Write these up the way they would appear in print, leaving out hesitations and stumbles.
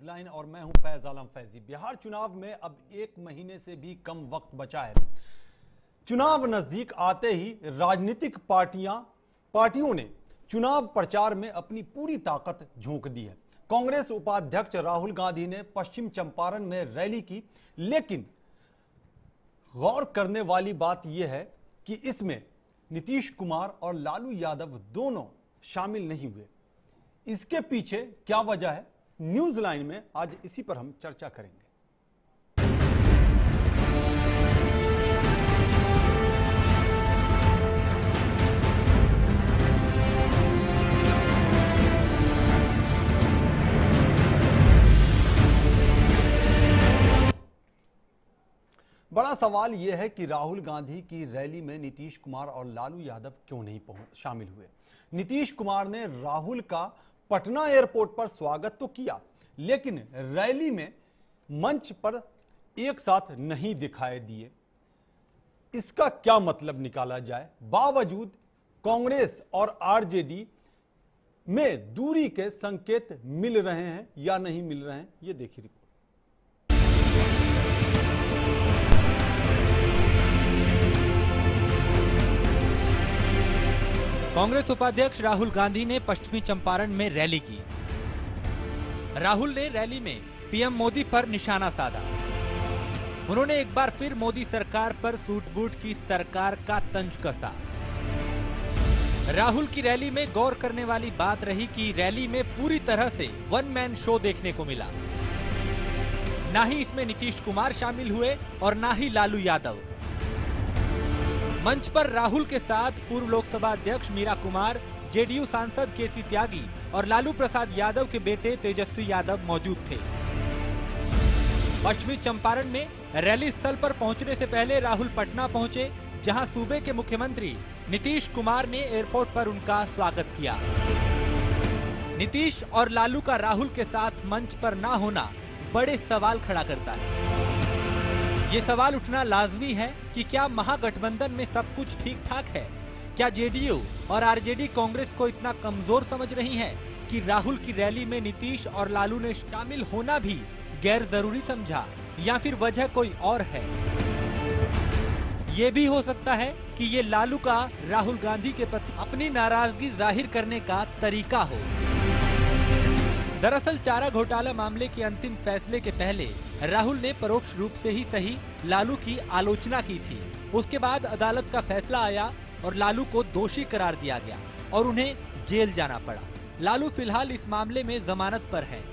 Line और मैं हूं फैज आलम फैजी। बिहार चुनाव में अब 1 महीने से भी कम वक्त बचा है। चुनाव नजदीक आते ही राजनीतिक पार्टियों ने चुनाव प्रचार में अपनी पूरी ताकत झोंक दी है। कांग्रेस उपाध्यक्ष राहुल गांधी ने पश्चिम चंपारण में रैली की, लेकिन गौर करने वाली बात यह है कि इसमें नीतीश कुमार और लालू यादव दोनों शामिल नहीं हुए। इसके पीछे क्या वजह है, न्यूज लाइन में आज इसी पर हम चर्चा करेंगे। बड़ा सवाल यह है कि राहुल गांधी की रैली में नीतीश कुमार और लालू यादव क्यों नहीं शामिल हुए। नीतीश कुमार ने राहुल का पटना एयरपोर्ट पर स्वागत तो किया, लेकिन रैली में मंच पर एक साथ नहीं दिखाई दिए। इसका क्या मतलब निकाला जाए? बावजूद कांग्रेस और आरजेडी में दूरी के संकेत मिल रहे हैं या नहीं मिल रहे हैं, ये देखिए रिपोर्ट। कांग्रेस उपाध्यक्ष राहुल गांधी ने पश्चिमी चंपारण में रैली की। राहुल ने रैली में पीएम मोदी पर निशाना साधा। उन्होंने एक बार फिर मोदी सरकार पर सूट बूट की सरकार का तंज कसा। राहुल की रैली में गौर करने वाली बात रही कि रैली में पूरी तरह से वन मैन शो देखने को मिला। ना ही इसमें नीतीश कुमार शामिल हुए और ना ही लालू यादव। मंच पर राहुल के साथ पूर्व लोकसभा अध्यक्ष मीरा कुमार, जेडीयू सांसद केसी त्यागी और लालू प्रसाद यादव के बेटे तेजस्वी यादव मौजूद थे। पश्चिमी चंपारण में रैली स्थल पर पहुंचने से पहले राहुल पटना पहुंचे, जहां सूबे के मुख्यमंत्री नीतीश कुमार ने एयरपोर्ट पर उनका स्वागत किया। नीतीश और लालू का राहुल के साथ मंच पर ना होना बड़े सवाल खड़ा करता है। ये सवाल उठना लाजमी है कि क्या महागठबंधन में सब कुछ ठीक ठाक है? क्या जेडीयू और आरजेडी कांग्रेस को इतना कमजोर समझ रही है कि राहुल की रैली में नीतीश और लालू ने शामिल होना भी गैर जरूरी समझा, या फिर वजह कोई और है? ये भी हो सकता है कि ये लालू का राहुल गांधी के प्रति अपनी नाराजगी जाहिर करने का तरीका हो। दरअसल चारा घोटाला मामले के अंतिम फैसले के पहले राहुल ने परोक्ष रूप से ही सही लालू की आलोचना की थी। उसके बाद अदालत का फैसला आया और लालू को दोषी करार दिया गया और उन्हें जेल जाना पड़ा। लालू फिलहाल इस मामले में जमानत पर हैं।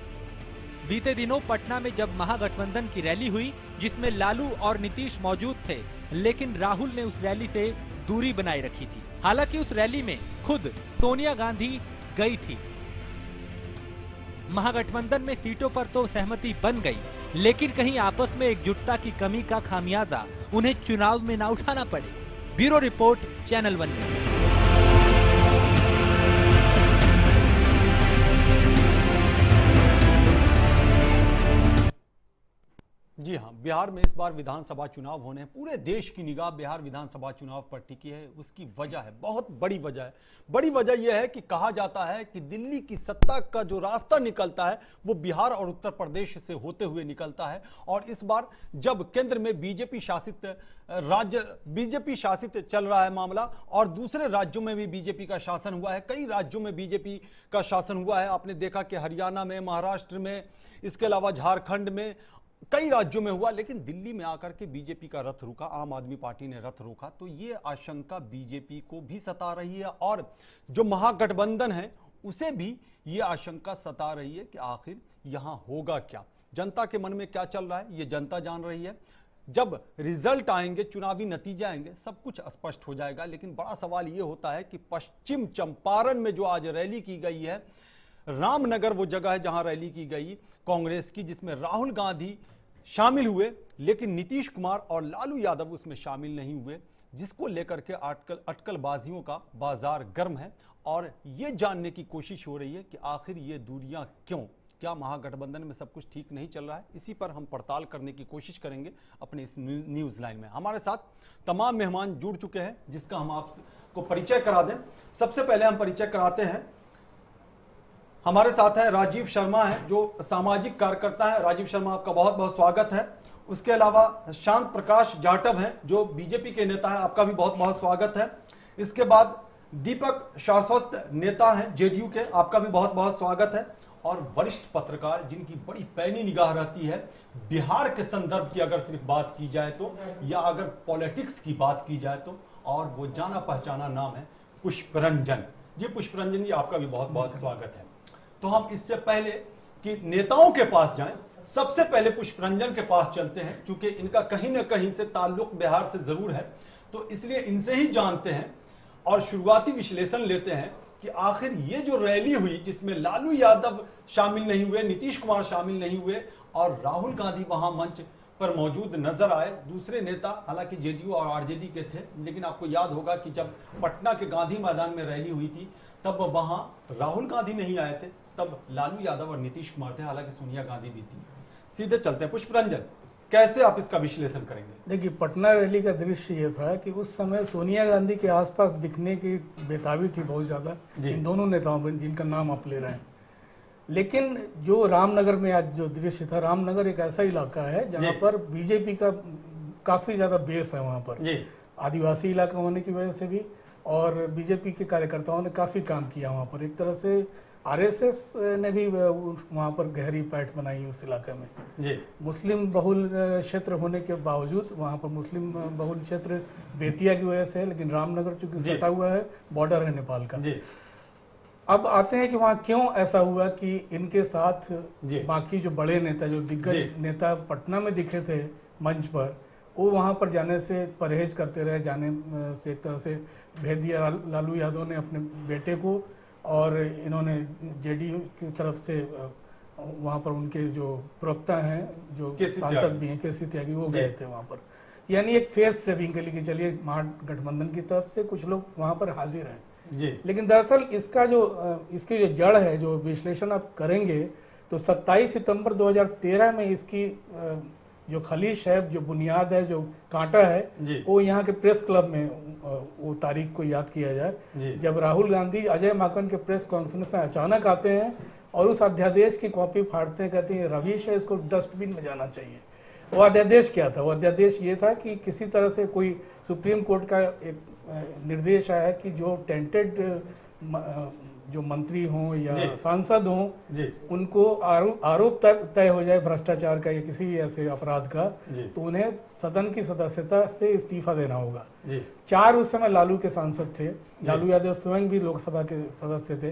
बीते दिनों पटना में जब महागठबंधन की रैली हुई, जिसमें लालू और नीतीश मौजूद थे, लेकिन राहुल ने उस रैली से दूरी बनाए रखी थी। हालांकि उस रैली में खुद सोनिया गांधी गई थी। महागठबंधन में सीटों पर तो सहमति बन गई, लेकिन कहीं आपस में एकजुटता की कमी का खामियाजा उन्हें चुनाव में ना उठाना पड़े। Bureau report, channel one. जी हां, बिहार में इस बार विधानसभा चुनाव होने हैं। पूरे देश की निगाह बिहार विधानसभा चुनाव पर टिकी है। उसकी वजह है, बहुत बड़ी वजह है। बड़ी वजह यह है कि कहा जाता है कि दिल्ली की सत्ता का जो रास्ता निकलता है वो बिहार और उत्तर प्रदेश से होते हुए निकलता है। और इस बार जब केंद्र में बीजेपी शासित चल रहा है मामला, और दूसरे राज्यों में भी बीजेपी का शासन हुआ है, कई राज्यों में बीजेपी का शासन हुआ है। आपने देखा कि हरियाणा में, महाराष्ट्र में, इसके अलावा झारखंड में, कई राज्यों में हुआ, लेकिन दिल्ली में आकर के बीजेपी का रथ रुका, आम आदमी पार्टी ने रथ रोका। तो ये आशंका बीजेपी को भी सता रही है और जो महागठबंधन है उसे भी ये आशंका सता रही है कि आखिर यहां होगा क्या, जनता के मन में क्या चल रहा है, ये जनता जान रही है। जब रिजल्ट आएंगे, चुनावी नतीजे आएंगे, सब कुछ स्पष्ट हो जाएगा। लेकिन बड़ा सवाल ये होता है कि पश्चिम चंपारण में जो आज रैली की गई है, रामनगर वो जगह है जहां रैली की गई कांग्रेस की, जिसमें राहुल गांधी शामिल हुए, लेकिन नीतीश कुमार और लालू यादव उसमें शामिल नहीं हुए, जिसको लेकर के अटकलबाजियों का बाजार गर्म है। और ये जानने की कोशिश हो रही है कि आखिर ये दूरियां क्यों, क्या महागठबंधन में सब कुछ ठीक नहीं चल रहा है? इसी पर हम पड़ताल करने की कोशिश करेंगे अपने इस न्यूज लाइन में। हमारे साथ तमाम मेहमान जुड़ चुके हैं, जिसका हम आपको परिचय करा दें। सबसे पहले हम परिचय कराते हैं हमारे साथ है राजीव शर्मा है जो सामाजिक कार्यकर्ता है। राजीव शर्मा, आपका बहुत बहुत स्वागत है। उसके अलावा शांत प्रकाश जाटव हैं जो बीजेपी के नेता हैं, आपका भी बहुत बहुत स्वागत है। इसके बाद दीपक सारस्वत नेता हैं जेडीयू के, आपका भी बहुत बहुत स्वागत है। और वरिष्ठ पत्रकार जिनकी बड़ी पैनी निगाह रहती है बिहार के संदर्भ की अगर सिर्फ बात की जाए तो, या अगर पॉलिटिक्स की बात की जाए तो, और वो जाना पहचाना नाम है पुष्परंजन जी। पुष्परंजन जी, आपका भी बहुत बहुत स्वागत है। तो हम इससे पहले कि नेताओं के पास जाएं, सबसे पहले पुष्परंजन के पास चलते हैं, क्योंकि इनका कहीं ना कहीं से ताल्लुक बिहार से जरूर है, तो इसलिए इनसे ही जानते हैं और शुरुआती विश्लेषण लेते हैं कि आखिर ये जो रैली हुई जिसमें लालू यादव शामिल नहीं हुए, नीतीश कुमार शामिल नहीं हुए और राहुल गांधी वहां मंच पर मौजूद नजर आए। दूसरे नेता हालांकि जेडीयू और आरजेडी के थे, लेकिन आपको याद होगा कि जब पटना के गांधी मैदान में रैली हुई थी तब वहां राहुल गांधी नहीं आए थे, तब लालू यादव और नीतीश कुमार थे, हालांकि सोनिया गांधी भी थी। सीधे चलते हैं, पुष्परंजन कैसे आप इसका विश्लेषण करेंगे? देखिए, पटना रैली का दृश्य ये था कि उस समय सोनिया गांधी के आसपास दिखने की बेताबी थी बहुत ज्यादा इन दोनों नेताओं पर, जिनका नाम आप ले रहे हैं। लेकिन जो रामनगर में आज जो दृश्य था, रामनगर एक ऐसा इलाका है जहां पर बीजेपी का काफी ज्यादा बेस है, वहां पर आदिवासी इलाका होने की वजह से भी, और बीजेपी के कार्यकर्ताओं ने काफी काम किया वहां पर। एक तरह से आरएसएस ने भी वहां पर गहरी पैठ बनाई उस इलाके में जी। मुस्लिम बहुल क्षेत्र होने के बावजूद वहां पर मुस्लिम बहुल क्षेत्र बेतिया की वजह से है, लेकिन रामनगर चूंकि सटा हुआ है, बॉर्डर है नेपाल का जी। अब आते हैं कि वहां क्यों ऐसा हुआ कि इनके साथ बाकी जो बड़े नेता, जो दिग्गज नेता पटना में दिखे थे मंच पर, वो वहां पर जाने से परहेज करते रहे, जाने से एक तरह से भेज दिया लालू यादव ने अपने बेटे को, और इन्होंने जेडीयू की तरफ से वहां पर उनके जो प्रवक्ता हैं, जो सांसद भी हैं, केसी त्यागी, वो गए थे वहां पर, यानी एक फेस सेविंग के लिए कि चलिए महागठबंधन की तरफ से कुछ लोग वहां पर हाजिर हैं जी। लेकिन दरअसल इसकी जो जड़ है, जो विश्लेषण आप करेंगे तो 27 सितंबर 2013 में इसकी जो खलीश है, जो बुनियाद है, जो कांटा है, वो यहाँ के प्रेस क्लब में वो तारीख को याद किया जाए जब राहुल गांधी अजय माकन के प्रेस कॉन्फ्रेंस में अचानक आते हैं और उस अध्यादेश की कॉपी फाड़ते हैं, कहते हैं रविश है, इसको डस्टबिन में जाना चाहिए। वो अध्यादेश क्या था? वो अध्यादेश ये था कि किसी तरह से कोई सुप्रीम कोर्ट का एक निर्देश आया कि जो टेंटेड जो मंत्री हों या सांसद हों, उनको आरोप तय हो जाए भ्रष्टाचार का या किसी भी ऐसे अपराध का, तो उन्हें सदन की सदस्यता से इस्तीफा देना होगा। 4 उस समय लालू के सांसद थे, लालू यादव स्वयं भी लोकसभा के सदस्य थे,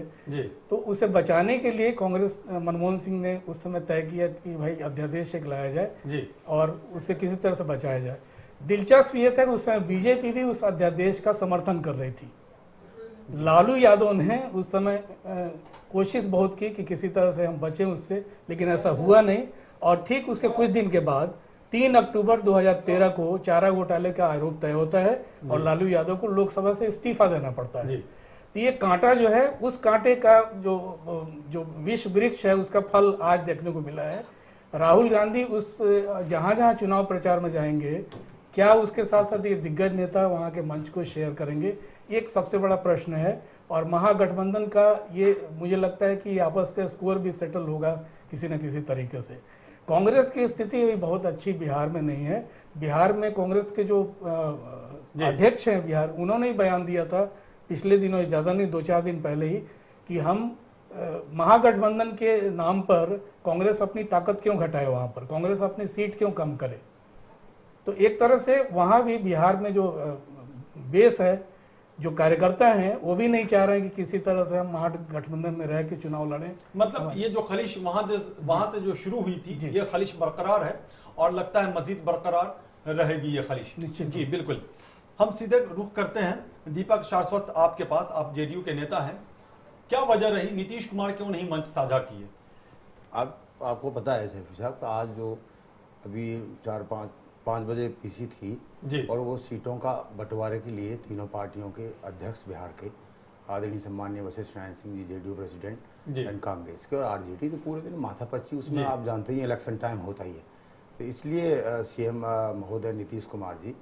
तो उसे बचाने के लिए कांग्रेस मनमोहन सिंह ने उस समय तय किया कि भाई अध्यादेश एक लाया जाए और उसे किसी तरह से बचाया जाए। दिलचस्प ये था कि उस समय बीजेपी भी उस अध्यादेश का समर्थन कर रही थी। लालू यादव ने उस समय कोशिश बहुत की कि किसी तरह से हम बचें उससे, लेकिन ऐसा हुआ नहीं। और ठीक उसके कुछ दिन के बाद 3 अक्टूबर 2013 को चारा घोटाले का आरोप तय होता है और लालू यादव को लोकसभा से इस्तीफा देना पड़ता है। तो ये कांटा जो है, उस कांटे का जो विष वृक्ष है, उसका फल आज देखने को मिला है। राहुल गांधी उस जहां जहां चुनाव प्रचार में जाएंगे, क्या उसके साथ साथ ये दिग्गज नेता वहां के मंच को शेयर करेंगे, ये एक सबसे बड़ा प्रश्न है। और महागठबंधन का ये मुझे लगता है कि आपस का स्कोर भी सेटल होगा किसी न किसी तरीके से। कांग्रेस की स्थिति अभी बहुत अच्छी बिहार में नहीं है। बिहार में कांग्रेस के जो अध्यक्ष हैं बिहार, उन्होंने ही बयान दिया था पिछले दिनों, ज़्यादा नहीं 2-4 दिन पहले ही, कि हम महागठबंधन के नाम पर कांग्रेस अपनी ताकत क्यों घटाए, वहाँ पर कांग्रेस अपनी सीट क्यों कम करे। तो एक तरह से वहाँ भी बिहार में जो बेस है, जो कार्यकर्ता हैं, वो भी नहीं चाह रहे हैं कि किसी तरह से हम महागठबंधन में रह के चुनाव लड़ें। मतलब ये जो खलिश वहां से जो शुरू हुई थी, ये खलिश बरकरार है और लगता है मजीद बरकरार रहेगी ये खलिश। निश्चित जी, बिल्कुल। हम सीधे रुख करते हैं दीपक सारस्वत आपके पास, आप जेडीयू के नेता हैं। क्या वजह रही, नीतीश कुमार क्यों नहीं मंच साझा किए? आपको पता है सैफी साहब, आज जो अभी 4-5 बजे पीसी थी और वो सीटों का बंटवारे के लिए तीनों पार्टियों के अध्यक्ष बिहार के आदरणीय सम्माननीय Vashishtha Narayan Singh ji JDU president and Congress के और आरजेडी, तो पूरे दिन माथापच्ची उसमें आप जानते ही इलेक्शन टाइम होता ही है। तो इसलिए सीएम महोदय नीतीश कुमार जी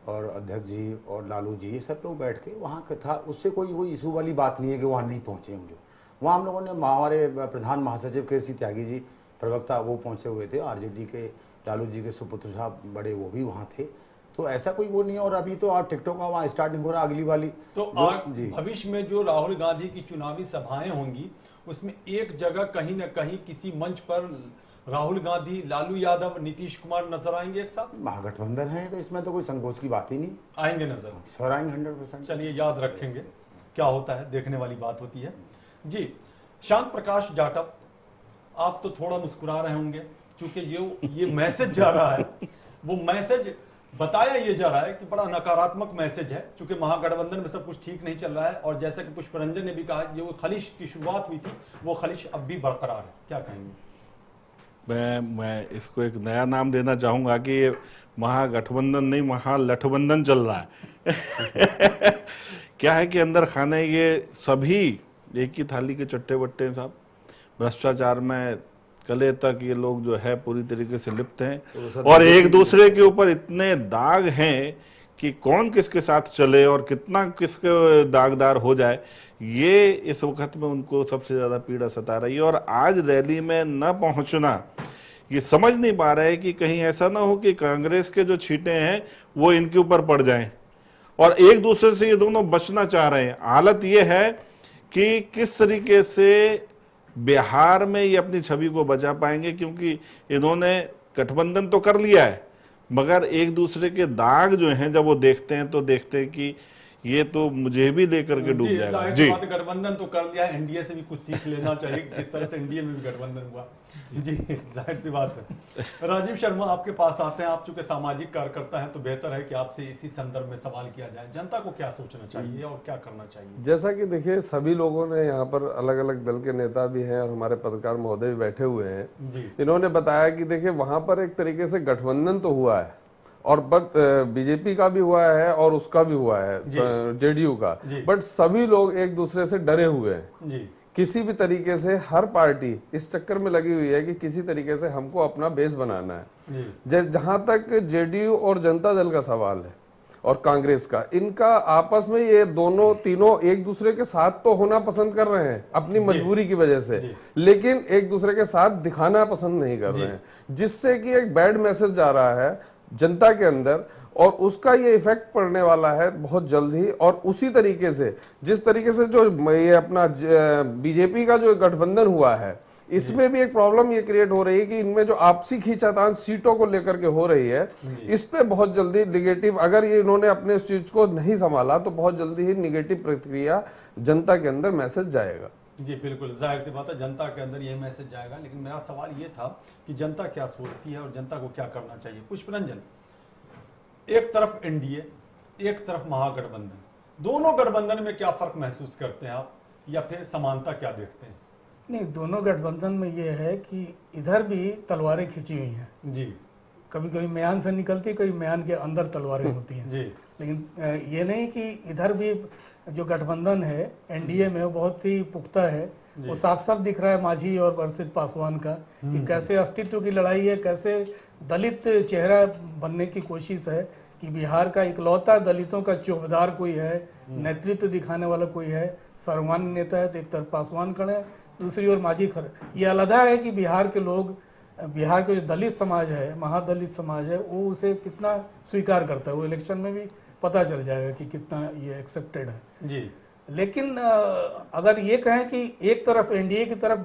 और अध्यक्ष जी और लालू जी, ये सब लोग बैठ के वहाँ का था, उससे कोई इशू वाली बात नहीं है कि वहाँ नहीं पहुँचे। वहाँ हम लोगों ने हमारे प्रधान महासचिव केसी त्यागी जी प्रवक्ता वो पहुंचे हुए थे, आरजेडी के लालू जी के सुपुत्र साहब बड़े वो भी वहाँ थे। तो ऐसा कोई वो नहीं है। और अभी तो आप टिकटों का वहाँ स्टार्टिंग हो रहा अगली वाली। तो भविष्य में जो राहुल गांधी की चुनावी सभाएं होंगी उसमें एक जगह कहीं ना कहीं किसी मंच पर राहुल गांधी, लालू यादव, नीतीश कुमार नजर आएंगे एक साथ। महागठबंधन है तो इसमें तो कोई संकोच की बात ही नहीं, आएंगे नजर, सर आएंगे 100%। चलिए याद रखेंगे, क्या होता है देखने वाली बात होती है जी। शांत प्रकाश जाटव, आप तो थोड़ा मुस्कुरा रहे होंगे क्योंकि ये मैसेज जा रहा है, वो मैसेज बताया ये जा रहा है कि बड़ा नकारात्मक मैसेज है क्योंकि महागठबंधन में सब कुछ ठीक नहीं चल रहा है। और जैसा कि पुष्परंजन ने भी कहा, जो खलिश की शुरुआत हुई थी वो खलिश अब भी बरकरार है, क्या कहेंगे? मैं इसको एक नया नाम देना चाहूंगा कि ये महागठबंधन नहीं, महालठबंधन चल रहा है। क्या है कि अंदर खाने ये सभी एक ही थाली के चट्टे बट्टे हैं साहब। भ्रष्टाचार में कले तक ये लोग जो है पूरी तरीके से लिप्त हैं और एक दूसरे के ऊपर इतने दाग हैं कि कौन किसके साथ चले और कितना किसके दागदार हो जाए, ये इस वक्त में उनको सबसे ज्यादा पीड़ा सता रही है। और आज रैली में न पहुंचना, ये समझ नहीं पा रहे कि कहीं ऐसा ना हो कि कांग्रेस के जो छींटे हैं वो इनके ऊपर पड़ जाएं और एक दूसरे से ये दोनों बचना चाह रहे हैं। हालत ये है कि किस तरीके से बिहार में ये अपनी छवि को बचा पाएंगे, क्योंकि इन्होंने गठबंधन तो कर लिया है मगर एक दूसरे के दाग जो हैं जब वो देखते हैं तो देखते हैं कि ये तो मुझे भी लेकर के डूब जाएगा। जी, गठबंधन तो कर लिया, एनडीए से भी कुछ सीख लेना चाहिए किस तरह से एनडीए में भी गठबंधन हुआ। जी, जाहिर सी बात है। राजीव शर्मा, आपके पास आते हैं। आप चूंकि सामाजिक कार्यकर्ता हैं तो बेहतर है कि आपसे इसी संदर्भ में सवाल किया जाए, जनता को क्या सोचना चाहिए और क्या करना चाहिए? जैसा कि देखिए, सभी लोगों ने यहाँ पर अलग अलग दल के नेता भी हैं और हमारे पत्रकार महोदय भी बैठे हुए हैं, इन्होंने बताया कि देखिए वहां पर एक तरीके से गठबंधन तो हुआ है और बट बीजेपी का भी हुआ है और उसका भी हुआ है, जेडीयू का, बट सभी लोग एक दूसरे से डरे हुए हैं। किसी भी तरीके से हर पार्टी इस चक्कर में लगी हुई है कि किसी तरीके से हमको अपना बेस बनाना है। जहां तक जेडीयू और जनता दल का सवाल है और कांग्रेस का, इनका आपस में ये दोनों तीनों एक दूसरे के साथ तो होना पसंद कर रहे हैं अपनी मजबूरी की वजह से, लेकिन एक दूसरे के साथ दिखाना पसंद नहीं कर रहे हैं, जिससे कि एक बैड मैसेज जा रहा है जनता के अंदर और उसका ये इफेक्ट पड़ने वाला है बहुत जल्द ही। और उसी तरीके से जिस तरीके से जो ये अपना बीजेपी का जो गठबंधन हुआ है, इसमें भी एक प्रॉब्लम ये क्रिएट हो रही है कि इनमें जो आपसी खींचातान सीटों को लेकर के हो रही है, इस पे बहुत जल्दी निगेटिव, अगर ये इन्होंने अपने इस चीज को नहीं संभाला तो बहुत जल्दी ही निगेटिव प्रतिक्रिया जनता के अंदर मैसेज जाएगा। जी बिल्कुल, जाहिर सी बात है जनता के अंदर ये मैसेज जाएगा। लेकिन मेरा सवाल ये था कि जनता क्या सोचती है और जनता को क्या करना चाहिए। पुष्परंजन, एक तरफ एनडीए, एक तरफ महागठबंधन, दोनों गठबंधन में क्या फर्क महसूस करते हैं आप, या फिर समानता क्या देखते हैं? नहीं, दोनों गठबंधन में ये है कि इधर भी तलवारें खिंची हुई हैं जी, कभी कभी म्यान से निकलती, कभी म्यान के अंदर तलवारें होती हैं जी। लेकिन ये नहीं कि इधर भी जो गठबंधन है एनडीए में वो बहुत ही पुख्ता है। वो साफ साफ दिख रहा है मांझी और बरसित पासवान का कि कैसे अस्तित्व की लड़ाई है, कैसे दलित चेहरा बनने की कोशिश है कि बिहार का इकलौता दलितों का चौकीदार कोई है, नेतृत्व दिखाने वाला कोई है, सर्वमान्य नेता है। तो एक तरफ पासवान खड़े हैं, दूसरी ओर मांझी खड़े। ये अलगा है कि बिहार के लोग, बिहार के जो दलित समाज है, महादलित समाज है, वो उसे कितना स्वीकार करता है। वो इलेक्शन में भी पता चल जाएगा कि कितना ये एक्सेप्टेड है जी। लेकिन अगर ये कहें कि एक तरफ एनडीए की तरफ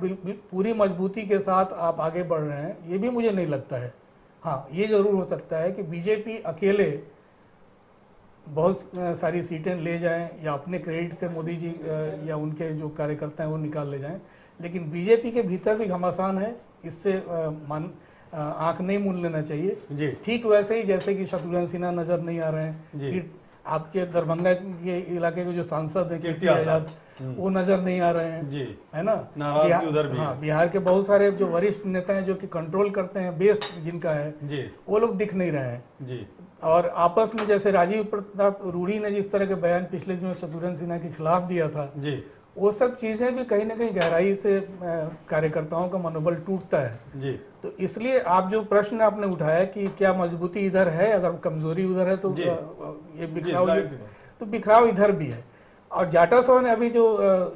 पूरी मजबूती के साथ आप आगे बढ़ रहे हैं, ये भी मुझे नहीं लगता है। हाँ, ये जरूर हो सकता है कि बीजेपी अकेले बहुत सारी सीटें ले जाएं या अपने क्रेडिट से मोदी जी या उनके जो कार्यकर्ता हैं वो निकाल ले जाएं, लेकिन बीजेपी के भीतर भी घमासान है, इससे आंख नहीं मूंद लेना चाहिए। ठीक वैसे ही जैसे कि शत्रुघ्न सिन्हा नजर नहीं आ रहे हैं, फिर आपके दरभंगा के इलाके के जो सांसद है कीर्ति आजाद, वो नजर नहीं आ रहे हैं जी, है ना। बिहार के बहुत सारे जो वरिष्ठ नेता हैं जो कि कंट्रोल करते हैं, बेस जिनका है जी, वो लोग दिख नहीं रहे हैं जी। और आपस में जैसे राजीव प्रताप रूढ़ी ने जिस तरह के बयान पिछले दिनों शत्रुघ्न सिन्हा के खिलाफ दिया था जी, वो सब चीजें भी कहीं ना कहीं गहराई से कार्यकर्ताओं का मनोबल टूटता है जी। तो इसलिए आप जो प्रश्न आपने उठाया कि क्या मजबूती इधर है, अगर कमजोरी उधर है तो ये बिखराव, तो बिखराव इधर भी है। और जाटा सोरेन अभी जो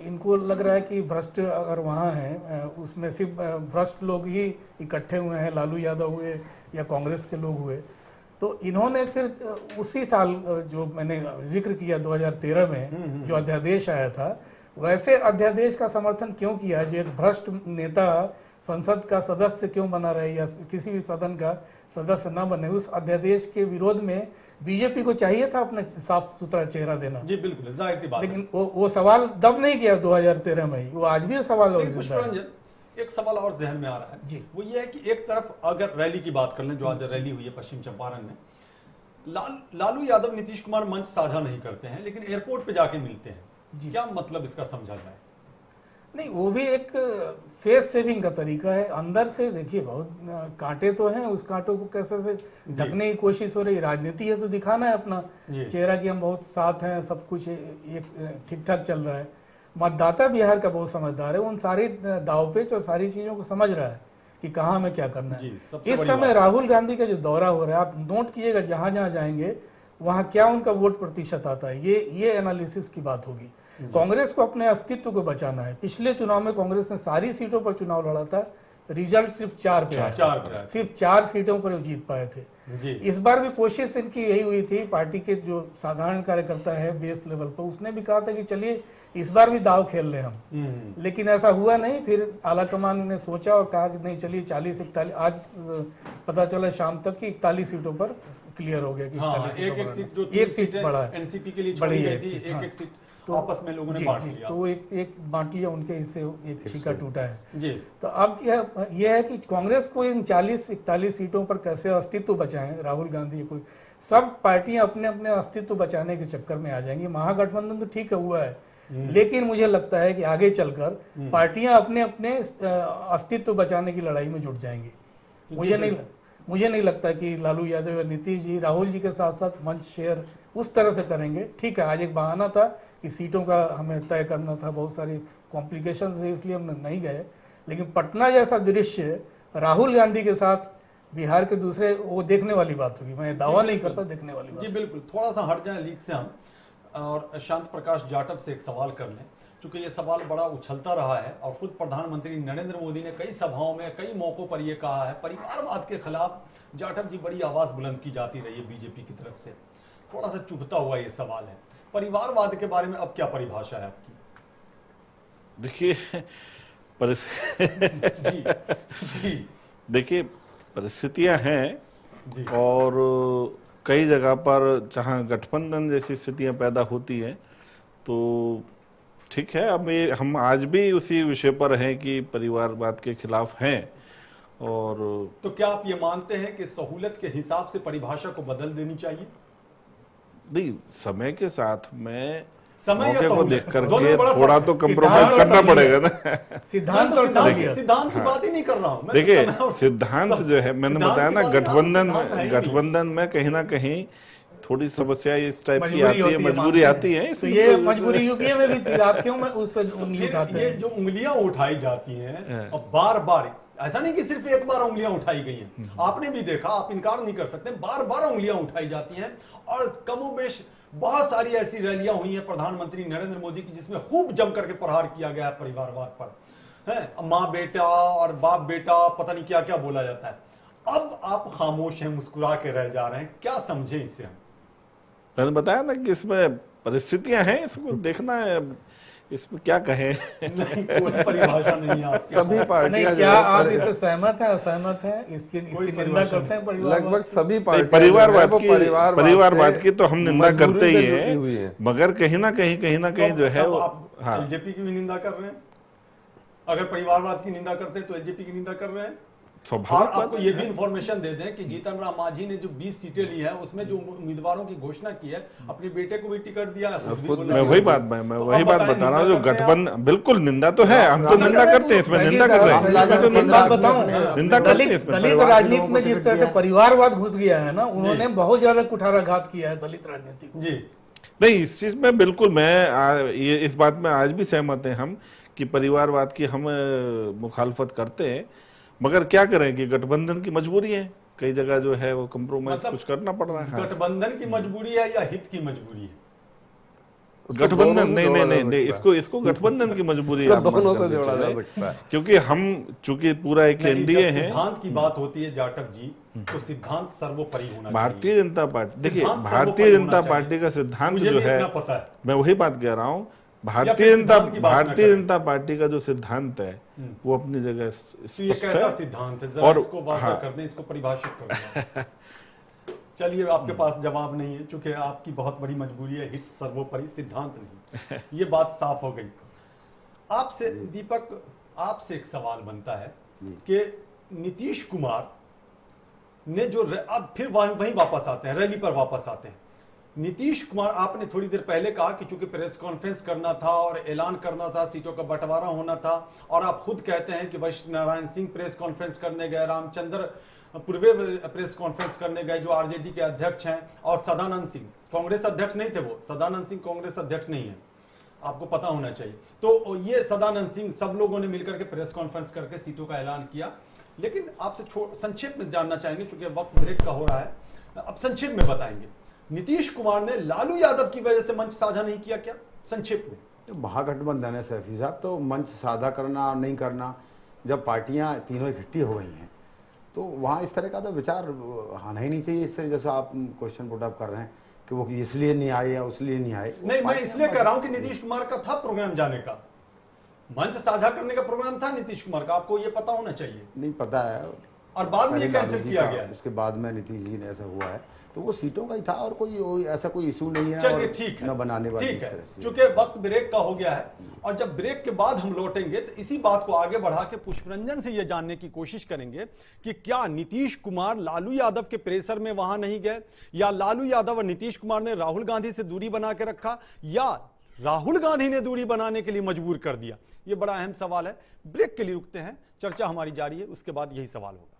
इनको लग रहा है कि भ्रष्ट अगर वहाँ हैं, उसमें सिर्फ भ्रष्ट लोग ही इकट्ठे हुए हैं, लालू यादव हुए या कांग्रेस के लोग हुए, तो इन्होंने फिर उसी साल जो मैंने जिक्र किया 2013 में जो अध्यादेश आया था, वैसे अध्यादेश का समर्थन क्यों किया जो एक भ्रष्ट नेता संसद का सदस्य क्यों बना रहे या किसी भी सदन का सदस्य न बने। उस अध्यादेश के विरोध में बीजेपी को चाहिए था अपना साफ सुथरा चेहरा देना। जी बिल्कुल, जाहिर सी बात है। लेकिन वो सवाल दब नहीं किया 2013 में ही, वो आज भी सवाल लेकिन पुष्परंजन, एक सवाल और जहन में आ रहा है जी, वो ये है कि एक तरफ अगर रैली की बात कर लें, जो आज रैली हुई है पश्चिम चंपारण में, लालू यादव नीतीश कुमार मंच साझा नहीं करते हैं लेकिन एयरपोर्ट पे जाके मिलते हैं, क्या मतलब इसका समझा जाए? नहीं, वो भी एक फेस सेविंग का तरीका है। अंदर से देखिए बहुत कांटे तो हैं, उस कांटों को कैसे से ढकने की कोशिश हो रही है। राजनीति है तो दिखाना है अपना चेहरा कि हम बहुत साथ हैं, सब कुछ ठीक ठाक चल रहा है। मतदाता बिहार का बहुत समझदार है, उन सारी दावपेच और सारी चीजों को समझ रहा है कि कहाँ हमें क्या करना है। इस समय राहुल गांधी का जो दौरा हो रहा है, आप नोट कीजिएगा, जहां जहां जाएंगे वहां क्या उनका वोट प्रतिशत आता है, ये एनालिसिस की बात होगी। कांग्रेस को अपने अस्तित्व को बचाना है। पिछले चुनाव में कांग्रेस ने सारी सीटों पर चुनाव लड़ा था, रिजल्ट सिर्फ 4 पे आया, सिर्फ 4 सीटों पर जीत पाए थे। इस बार भी कोशिश इनकी यही हुई थी। पार्टी के जो साधारण कार्यकर्ता है बेस लेवल पर, उसने भी कहा था कि चलिए इस बार भी दाव खेल लें हम, लेकिन ऐसा हुआ नहीं। फिर आलाकमान ने सोचा और कहा कि नहीं चलिए 40-41, आज पता चला शाम तक कि 41 सीटों पर क्लियर हो गया कि 41 एक सीट बढ़ा है, एनसीपी के लिए बड़ी है, एक सीट तो आपस में लोगों ने बांट लिया, तो एक बांट लिया, उनके हिस्से एक छीका टूटा है जी। तो अब यह है कि कांग्रेस को इन 40-41 सीटों पर कैसे अस्तित्व बचाएं। राहुल गांधी को सब पार्टियां अपने अपने अस्तित्व बचाने के चक्कर में आ जाएंगी। महागठबंधन तो ठीक है हुआ है, लेकिन मुझे लगता है कि आगे चलकर पार्टियां अपने अपने अस्तित्व बचाने की लड़ाई में जुट जाएंगी। मुझे नहीं लगता कि लालू यादव या नीतीश जी राहुल जी के साथ साथ मंच शेयर उस तरह से करेंगे। ठीक है, आज एक बहाना था कि सीटों का हमें तय करना था, बहुत सारी कॉम्प्लिकेशंस है, इसलिए हम नहीं गए। लेकिन पटना जैसा दृश्य राहुल गांधी के साथ बिहार के दूसरे, वो देखने वाली बात होगी। मैं दावा नहीं करता, देखने वाली बात। जी बिल्कुल। थोड़ा सा हट जाए लीक से हम और शांत प्रकाश जाटव से एक सवाल कर लें, क्योंकि ये सवाल बड़ा उछलता रहा है और खुद प्रधानमंत्री नरेंद्र मोदी ने कई सभाओं में कई मौकों पर यह कहा है, परिवारवाद के खिलाफ जाटव जी बड़ी आवाज बुलंद की जाती रही है बीजेपी की तरफ से। थोड़ा सा चुभता हुआ ये सवाल है, परिवारवाद के बारे में अब क्या परिभाषा है आपकी? देखिए देखिए परिस्थितियां हैं और कई जगह पर जहां गठबंधन जैसी स्थितियां पैदा होती हैं तो ठीक है। अब हम आज भी उसी विषय पर हैं कि परिवारवाद के खिलाफ हैं। और तो क्या आप ये मानते हैं कि सहूलत के हिसाब से परिभाषा को बदल देनी चाहिए? नहीं, समय के साथ में समय मौके को देख करके थोड़ा तो कंप्रोमाइज करना पड़ेगा ना। सिद्धांत की बात ही नहीं कर रहा हूं। देखिए सिद्धांत जो है, मैंने बताया ना, गठबंधन में कहीं ना कहीं थोड़ी समस्या इस टाइप की आती है, मजबूरी आती है। तो ये मजबूरी यूपीए में भी थी। आप क्यों मैं उस पर उंगली उठाते हैं? ये जो उंगलियां उठाई जाती हैं अब बार बार, ऐसा नहीं कि सिर्फ एक बार उंगलियां उठाई गई हैं, आपने भी देखा, आप इनकार नहीं कर सकते, बार बार उंगलियां उठाई जाती हैं। और कमोबेश बहुत सारी ऐसी रैलियां हुई हैं प्रधानमंत्री नरेंद्र मोदी की जिसमें खूब जम करके प्रहार किया गया है परिवारवाद पर, है माँ बेटा और बाप बेटा, पता नहीं क्या क्या बोला जाता है। अब आप खामोश हैं, मुस्कुरा के रह जा रहे हैं, क्या समझे इसे हम? मैंने बताया ना कि इसमें परिस्थितियां हैं, इसको देखना है, इसमें क्या कहें। कोई परिभाषा नहीं है। सभी पार्टियां, क्या आप इससे सहमत हैं, असहमत हैं, इसकी निंदा करते हैं? लगभग सभी पार्टियां परिवारवाद की तो हम निंदा करते ही हैं, मगर कहीं ना कहीं जो है वो एलजेपी की भी निंदा कर रहे हैं। अगर परिवारवाद की निंदा करते हैं तो एलजेपी की निंदा कर रहे हैं। और आपको ये भी इंफॉर्मेशन दे दें कि जीतन राम मांझी ने जो 20 सीटें ली है उसमें जो उम्मीदवारों की घोषणा की है, अपने बेटे को भी टिकट दिया है। मैं वही बात बता रहा हूँ, जो गठबंधन बिल्कुल निंदा तो है, हम तो निंदा करते हैं, इसमें निंदा कर रहे हैं। निंदा दलित राजनीति में जिस तरह से परिवारवाद घुस गया है ना, उन्होंने बहुत ज्यादा कुठाराघात किया है दलित राजनीति को। जी नहीं, इस चीज में बिल्कुल मैं इस बात में आज भी सहमत हैं हम कि परिवारवाद की हम मुखालफत करते हैं, मगर क्या करें कि गठबंधन की मजबूरी है, कई जगह जो है वो कंप्रोमाइज कुछ करना पड़ रहा है। गठबंधन की मजबूरी है या हित की मजबूरी है? उसको दोनों गठबंधन से नहीं जोड़ा नहीं जा नहीं नहीं, सकता है। इसको गठबंधन की मजबूरी इसको आप मत दोनों कर से जोड़ा जा चले, सकता है। क्योंकि हम चूंकि पूरा एक नहीं, एनडीए जब है। सिद्धांत की बात होती है जाटव जी, तो सिद्धांत सर्वोपरि होना भारतीय चाहिए। जनता पार्टी, देखिए सिद्धांत भारतीय सर्वोपरि जनता होना पार्टी का चाहिए। सिद्धांत मुझे जो भी है, इतना पता है। मैं वही बात कह रहा हूं, या फिर सिद्धांत की बात ना भारतीय करें। जनता पार्टी का जो सिद्धांत है वो अपनी जगह तो ये स्पष्ट कैसा है। सिद्धांत है, जरा और इसको वाज़ह हाँ, कर दें, इसको परिभाषित कर दें। चलिए, आपके पास जवाब नहीं है, चूंकि आपकी बहुत बड़ी मजबूरी है, हित सर्वोपरि, सिद्धांत नहीं। ये बात साफ हो गई। आपसे दीपक, आपसे एक सवाल बनता है कि नीतीश कुमार ने जो अब फिर वहीं वापस आते हैं, रैली पर वापस आते हैं। नीतीश कुमार, आपने थोड़ी देर पहले कहा कि चूंकि प्रेस कॉन्फ्रेंस करना था और ऐलान करना था, सीटों का बंटवारा होना था, और आप खुद कहते हैं कि वशिष्ठ नारायण सिंह प्रेस कॉन्फ्रेंस करने गए, रामचंद्र पूर्वे प्रेस कॉन्फ्रेंस करने गए जो आरजेडी के अध्यक्ष हैं, और सदानंद सिंह कांग्रेस अध्यक्ष नहीं थे, वो सदानंद सिंह कांग्रेस अध्यक्ष नहीं है, आपको पता होना चाहिए। तो ये सदानंद सिंह, सब लोगों ने मिलकर के प्रेस कॉन्फ्रेंस करके सीटों का ऐलान किया। लेकिन आपसे संक्षेप में जानना चाहेंगे, चूंकि वक्त ब्रेक का हो रहा है, अब संक्षेप में बताएंगे, नीतीश कुमार ने लालू यादव की वजह से मंच साझा नहीं किया क्या, संक्षेप में? तो महागठबंधन है सैफी साहब, तो मंच साझा करना और नहीं करना, जब पार्टियां तीनों इकट्ठी हो गई हैं तो वहाँ इस तरह का तो विचार आना ही नहीं चाहिए। इस तरह जैसे आप क्वेश्चन पुट अप कर रहे हैं कि वो इसलिए नहीं आए या उसलिए नहीं आए। नहीं, मैं इसलिए कह रहा हूं कि नीतीश कुमार का था प्रोग्राम जाने का, मंच साझा करने का प्रोग्राम था नीतीश कुमार का, आपको ये पता होना चाहिए। नहीं पता है, और बाद में ये पहले कैंसिल लालू जी किया का, गया है। उसके बाद में नीतीश जी ने ऐसा हुआ है, तो वो सीटों का ही था और कोई ऐसा कोई इशू नहीं है। चलिए, और ठीक है, न बनाने वाली ठीक इस है, तरह से। चूंकि वक्त ब्रेक का हो गया है, और जब ब्रेक के बाद हम लौटेंगे तो इसी बात को आगे बढ़ा के पुष्परंजन से यह जानने की कोशिश करेंगे कि क्या नीतीश कुमार लालू यादव के प्रेशर में वहां नहीं गए, या लालू यादव और नीतीश कुमार ने राहुल गांधी से दूरी बना के रखा, या राहुल गांधी ने दूरी बनाने के लिए मजबूर कर दिया। यह बड़ा अहम सवाल है। ब्रेक के लिए रुकते हैं, चर्चा हमारी जारी है, उसके बाद यही सवाल होगा।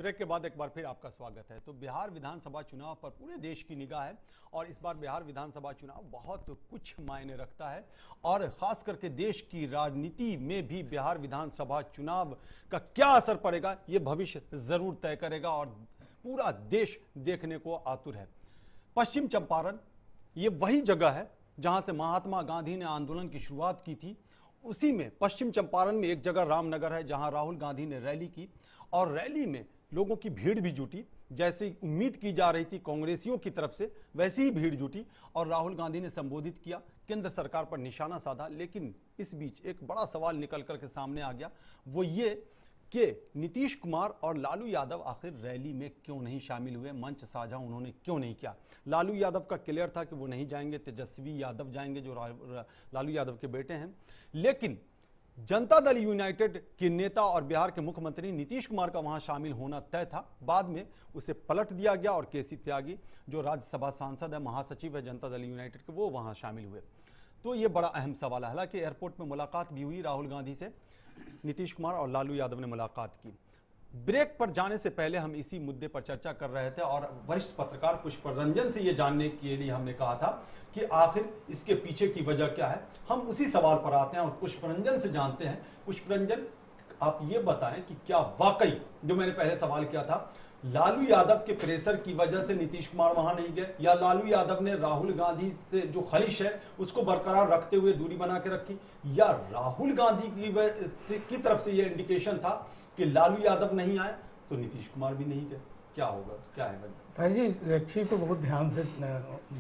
ब्रेक के बाद एक बार फिर आपका स्वागत है। तो बिहार विधानसभा चुनाव पर पूरे देश की निगाह है और इस बार बिहार विधानसभा चुनाव बहुत कुछ मायने रखता है और खास करके देश की राजनीति में भी बिहार विधानसभा चुनाव का क्या असर पड़ेगा ये भविष्य जरूर तय करेगा और पूरा देश देखने को आतुर है। पश्चिम चंपारण ये वही जगह है जहां से महात्मा गांधी ने आंदोलन की शुरुआत की थी। उसी में पश्चिम चंपारण में एक जगह रामनगर है जहां राहुल गांधी ने रैली की और रैली में लोगों की भीड़ भी जुटी। जैसे उम्मीद की जा रही थी कांग्रेसियों की तरफ से वैसी ही भीड़ जुटी और राहुल गांधी ने संबोधित किया, केंद्र सरकार पर निशाना साधा। लेकिन इस बीच एक बड़ा सवाल निकल करके सामने आ गया, वो ये कि नीतीश कुमार और लालू यादव आखिर रैली में क्यों नहीं शामिल हुए, मंच साझा उन्होंने क्यों नहीं किया। लालू यादव का क्लियर था कि वो नहीं जाएंगे, तेजस्वी यादव जाएंगे जो लालू यादव के बेटे हैं। लेकिन जनता दल यूनाइटेड के नेता और बिहार के मुख्यमंत्री नीतीश कुमार का वहां शामिल होना तय था। बाद में उसे पलट दिया गया और केसी त्यागी जो राज्यसभा सांसद है, महासचिव है जनता दल यूनाइटेड के, वो वहां शामिल हुए। तो ये बड़ा अहम सवाल है। हालांकि एयरपोर्ट में मुलाकात भी हुई राहुल गांधी से, नीतीश कुमार और लालू यादव ने मुलाकात की। ब्रेक पर जाने से पहले हम इसी मुद्दे पर चर्चा कर रहे थे और वरिष्ठ पत्रकार पुष्परंजन से ये जानने के लिए हमने कहा था कि आखिर इसके पीछे की वजह क्या है। हम उसी सवाल पर आते हैं और पुष्परंजन से जानते हैं। पुष्परंजन, आप ये बताएं कि क्या वाकई जो मैंने पहले सवाल किया था, लालू यादव के प्रेशर की वजह से नीतीश कुमार वहां नहीं गए या लालू यादव ने राहुल गांधी से जो खलिश है उसको बरकरार रखते हुए दूरी बना के रखी, या राहुल गांधी की तरफ से ये इंडिकेशन था कि लालू यादव नहीं आए तो नीतीश कुमार भी नहीं गए? क्या होगा, क्या है जी? अच्छी को बहुत ध्यान से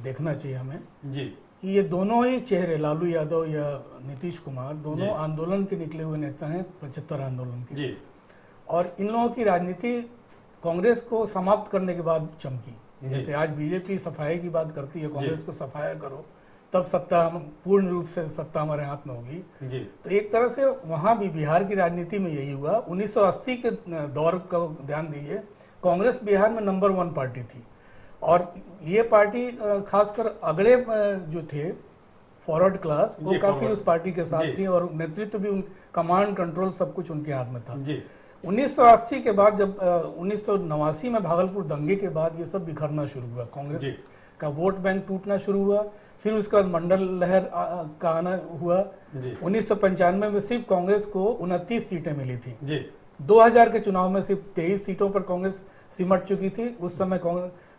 देखना चाहिए हमें जी कि ये दोनों ही चेहरे, लालू यादव या नीतीश कुमार, दोनों आंदोलन के निकले हुए नेता हैं, 75 आंदोलन के जी। और इन लोगों की राजनीति कांग्रेस को समाप्त करने के बाद चमकी। जैसे आज बीजेपी सफाई की बात करती है, कांग्रेस को सफाया करो तब सत्ता, हम पूर्ण रूप से सत्ता हमारे हाथ में होगी। तो एक तरह से वहां भी बिहार की राजनीति में यही हुआ। 1980 के दौर का ध्यान दीजिए, कांग्रेस बिहार में नंबर 1 पार्टी थी और ये पार्टी खासकर अगले जो थे फॉरवर्ड क्लास, वो काफी उस पार्टी के साथ थी और नेतृत्व भी, कमांड कंट्रोल सब कुछ उनके हाथ में था। 1980 के बाद जब 1989 में भागलपुर दंगे के बाद ये सब बिखरना शुरू हुआ, कांग्रेस का वोट बैंक टूटना शुरू हुआ, फिर उसके बाद मंडल लहर का आना हुआ। 1995 में सिर्फ कांग्रेस को 29 सीटें मिली थी। 2000 के चुनाव में सिर्फ 23 सीटों पर कांग्रेस सिमट चुकी थी। उस समय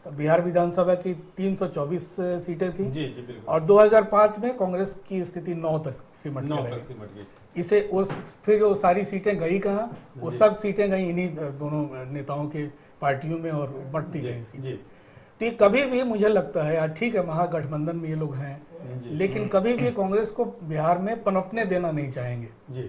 बिहार विधानसभा की 324 सीटें थी और 2005 में कांग्रेस की स्थिति 9 तक सिमट गई। इसे फिर वो सारी सीटें गई कहाँ? वो सब सीटें गई इन्हीं दोनों नेताओं के पार्टियों में और बढ़ती गई सीटें। तो कभी भी मुझे लगता है, ठीक है महागठबंधन में ये लोग हैं, लेकिन कभी भी कांग्रेस को बिहार में पनपने देना नहीं चाहेंगे।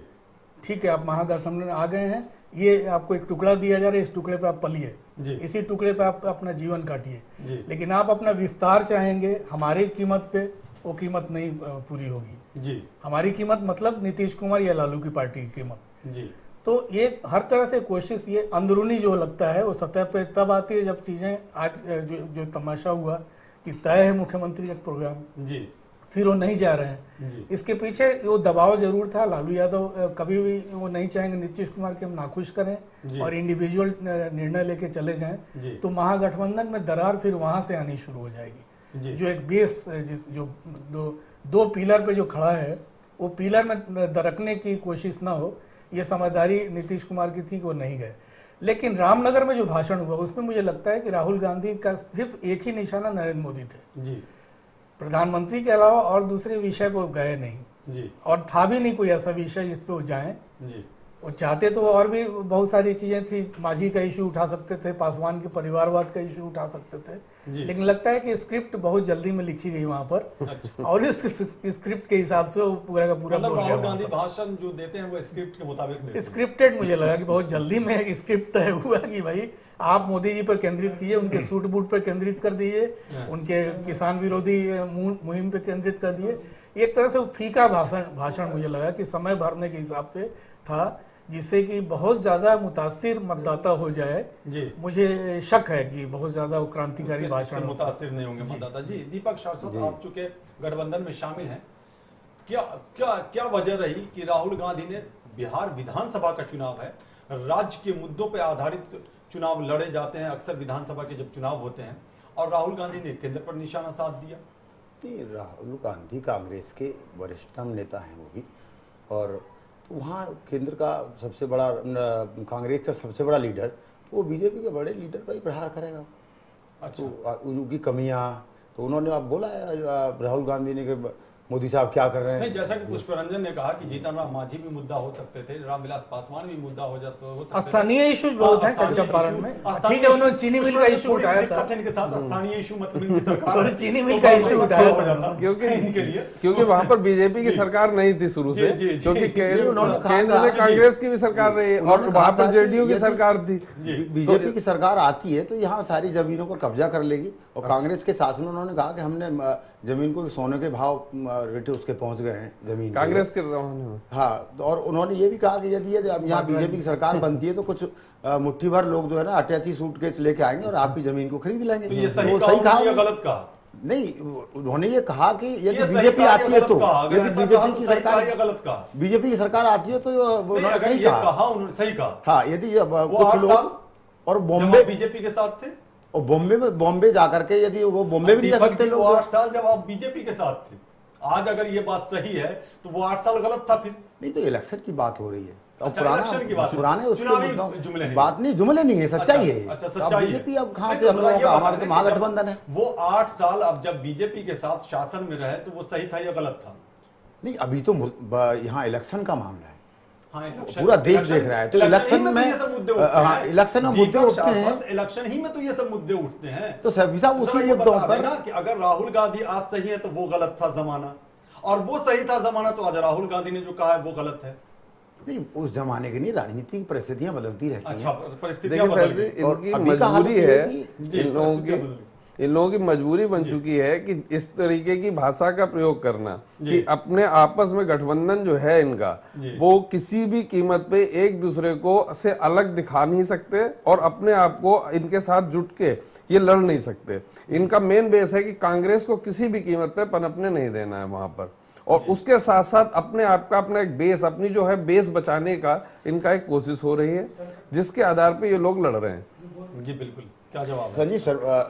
ठीक है, आप महागठबंधन में आ गए हैं, ये आपको एक टुकड़ा दिया जा रहा है, इस टुकड़े पे आप पलिए, इसी टुकड़े पे आप अपना जीवन काटिए। लेकिन आप अपना विस्तार चाहेंगे हमारी कीमत पे, वो कीमत नहीं पूरी होगी। हमारी कीमत मतलब नीतीश कुमार या लालू की पार्टी की कीमत। तो ये हर तरह से कोशिश, ये अंदरूनी जो लगता है वो सतह पे तब आती है जब चीजें, आज जो तमाशा हुआ कि तय है मुख्यमंत्री का प्रोग्राम फिर वो नहीं जा रहे हैं। इसके पीछे वो दबाव जरूर था। लालू यादव कभी भी वो नहीं चाहेंगे नीतीश कुमार के हम नाखुश करें और इंडिविजुअल निर्णय लेके चले जाएं, तो महागठबंधन में दरार फिर वहां से आनी शुरू हो जाएगी। जो एक बेस, जो दो पिलर पे जो खड़ा है, वो पिलर में दरकने की कोशिश ना हो, ये समझदारी नीतीश कुमार की थी कि वो नहीं गए। लेकिन रामनगर में जो भाषण हुआ उसमें मुझे लगता है कि राहुल गांधी का सिर्फ एक ही निशाना नरेंद्र मोदी थे। प्रधानमंत्री के अलावा और दूसरे विषय पर गए नहीं और था भी नहीं कोई ऐसा विषय जिस पे वो जाएं। वो चाहते तो और भी बहुत सारी चीजें थी, माझी का इशू उठा सकते थे, पासवान के परिवारवाद का इशू उठा सकते थे, लेकिन लगता है कि स्क्रिप्ट बहुत जल्दी में लिखी गई वहां पर और इस स्क्रिप्ट के हिसाब से वो पूरा का पूरा राहुल गांधी भाषण जो देते हैं वो स्क्रिप्ट के मुताबिक स्क्रिप्टेड मुझे लगा कि बहुत जल्दी में एक स्क्रिप्ट तय हुआ कि भाई आप मोदी जी पर केंद्रित कीजिए, उनके सूट बूट पर केंद्रित कर दिए, उनके किसान विरोधी मुहिम पे केंद्रित कर दिए। एक तरह से वो फीका भाषण मुझे लगा कि समय भरने के हिसाब से था, जिससे कि बहुत ज्यादा मुतासिर मतदाता हो जाए। मुझे शक है कि बहुत ज्यादा क्रांतिकारी भाषण मुतासिर नहीं होंगे मतदाता। जी दीपक शाश्वत, आप चूंकि गठबंधन में शामिल हैं, क्या वजह रही कि राहुल गांधी ने, बिहार विधानसभा का चुनाव है, राज्य के मुद्दों पर आधारित चुनाव लड़े जाते हैं अक्सर विधानसभा के जब चुनाव होते हैं, और राहुल गांधी ने केंद्र पर निशाना साध दिया। राहुल गांधी कांग्रेस के वरिष्ठतम नेता हैं वो भी, और वहाँ केंद्र का सबसे बड़ा कांग्रेस का सबसे बड़ा लीडर, तो वो बीजेपी के बड़े लीडर पर ही प्रहार करेगा। अच्छा। तो उनकी कमियां तो उन्होंने अब बोला है राहुल गांधी ने कि मोदी साहब क्या कर रहे हैं। नहीं, जैसा कि पुष्परंजन ने कहा कि जीतन राम मांझी भी मुद्दा हो सकते थे, रामविलास पासवान भी मुद्दा हो सकते थे। स्थानीय इशू बहुत है चंपारण में। ठीक है, उन्होंने चीनी मिल का इशू उठाया था। इनके साथ स्थानीय इशू मतलब इनकी सरकार तो चीनी मिल का इशू उठाया था क्योंकि वहां पर बीजेपी की सरकार नहीं थी शुरू से, क्योंकि केंद्र में कांग्रेस की भी सरकार रही है और वहां पर जेडीयू की सरकार थी। बीजेपी की सरकार आती है तो यहाँ सारी जमीनों को कब्जा कर लेगी, और कांग्रेस के शासन में उन्होंने कहा कि हमने जमीन को सोने के भाव रेट उसके पहुंच गए हैं जमीन कांग्रेस के जमाने में। हाँ, और उन्होंने ये भी कहा कि यदि अब यहाँ बीजेपी की सरकार बनती है तो कुछ मुट्ठी भर लोग जो है ना अटैची सूटकेस लेके आएंगे और आपकी जमीन को खरीद लेंगे। तो ये सही कहा या गलत कहा? नहीं, उन्होंने ये कहा कि यदि बीजेपी आती है तो, यदि बीजेपी की सरकार या गलत कहा, बीजेपी की सरकार आती है तो उन्होंने सही कहा। उन्होंने सही कहा। हाँ, यदि कुछ लोग और बॉम्बे बीजेपी के साथ थे, और बॉम्बे जाकर के यदि वो बॉम्बे भी नहीं जा सकते लोग। 8 साल जब आप बीजेपी के साथ थे, आज अगर ये बात सही है तो वो 8 साल गलत था फिर? नहीं, तो इलेक्शन की बात हो रही है। अच्छा, इलेक्शन की बात, पुराने उसके जुमले बात नहीं, जुमले नहीं है, सच्चाई है। अच्छा, सच्चाई है। बीजेपी अब कहाँ से हम लोगों का, हमारा तो महागठबंधन है। वो 8 साल अब जब बीजेपी के साथ शासन में रहे तो वो सही था या गलत था? नहीं, अभी तो यहाँ इलेक्शन का मामला है। हाँ, पूरा देश देख रहा है, तो इलेक्शन में हाँ, इलेक्शन में मुद्दे उठते हैं। इलेक्शन ही में तो ये सब मुद्दे उठते हैं। तो सभी साहब उसी मुद्दों पर ना कि अगर राहुल गांधी आज सही है तो वो गलत था जमाना, और वो सही था जमाना तो आज राहुल गांधी ने जो कहा है वो गलत है। नहीं, उस जमाने की नहीं, राजनीतिक परिस्थितियां बदलती रहती हैं। अच्छा, परिस्थितियां बदल गई। इनकी मजबूरी है, इन लोगों की मजबूरी बन चुकी है कि इस तरीके की भाषा का प्रयोग करना कि अपने आपस में गठबंधन जो है इनका, वो किसी भी कीमत पे एक दूसरे को से अलग दिखा नहीं सकते और अपने आप को इनके साथ जुट के ये लड़ नहीं सकते। इनका मेन बेस है कि कांग्रेस को किसी भी कीमत पे पनपने नहीं देना है वहां पर, और उसके साथ साथ अपने आप का अपना एक बेस, अपनी जो है बेस बचाने का इनका एक कोशिश हो रही है, जिसके आधार पे ये लोग लड़ रहे हैं। जी बिल्कुल, क्या जवाब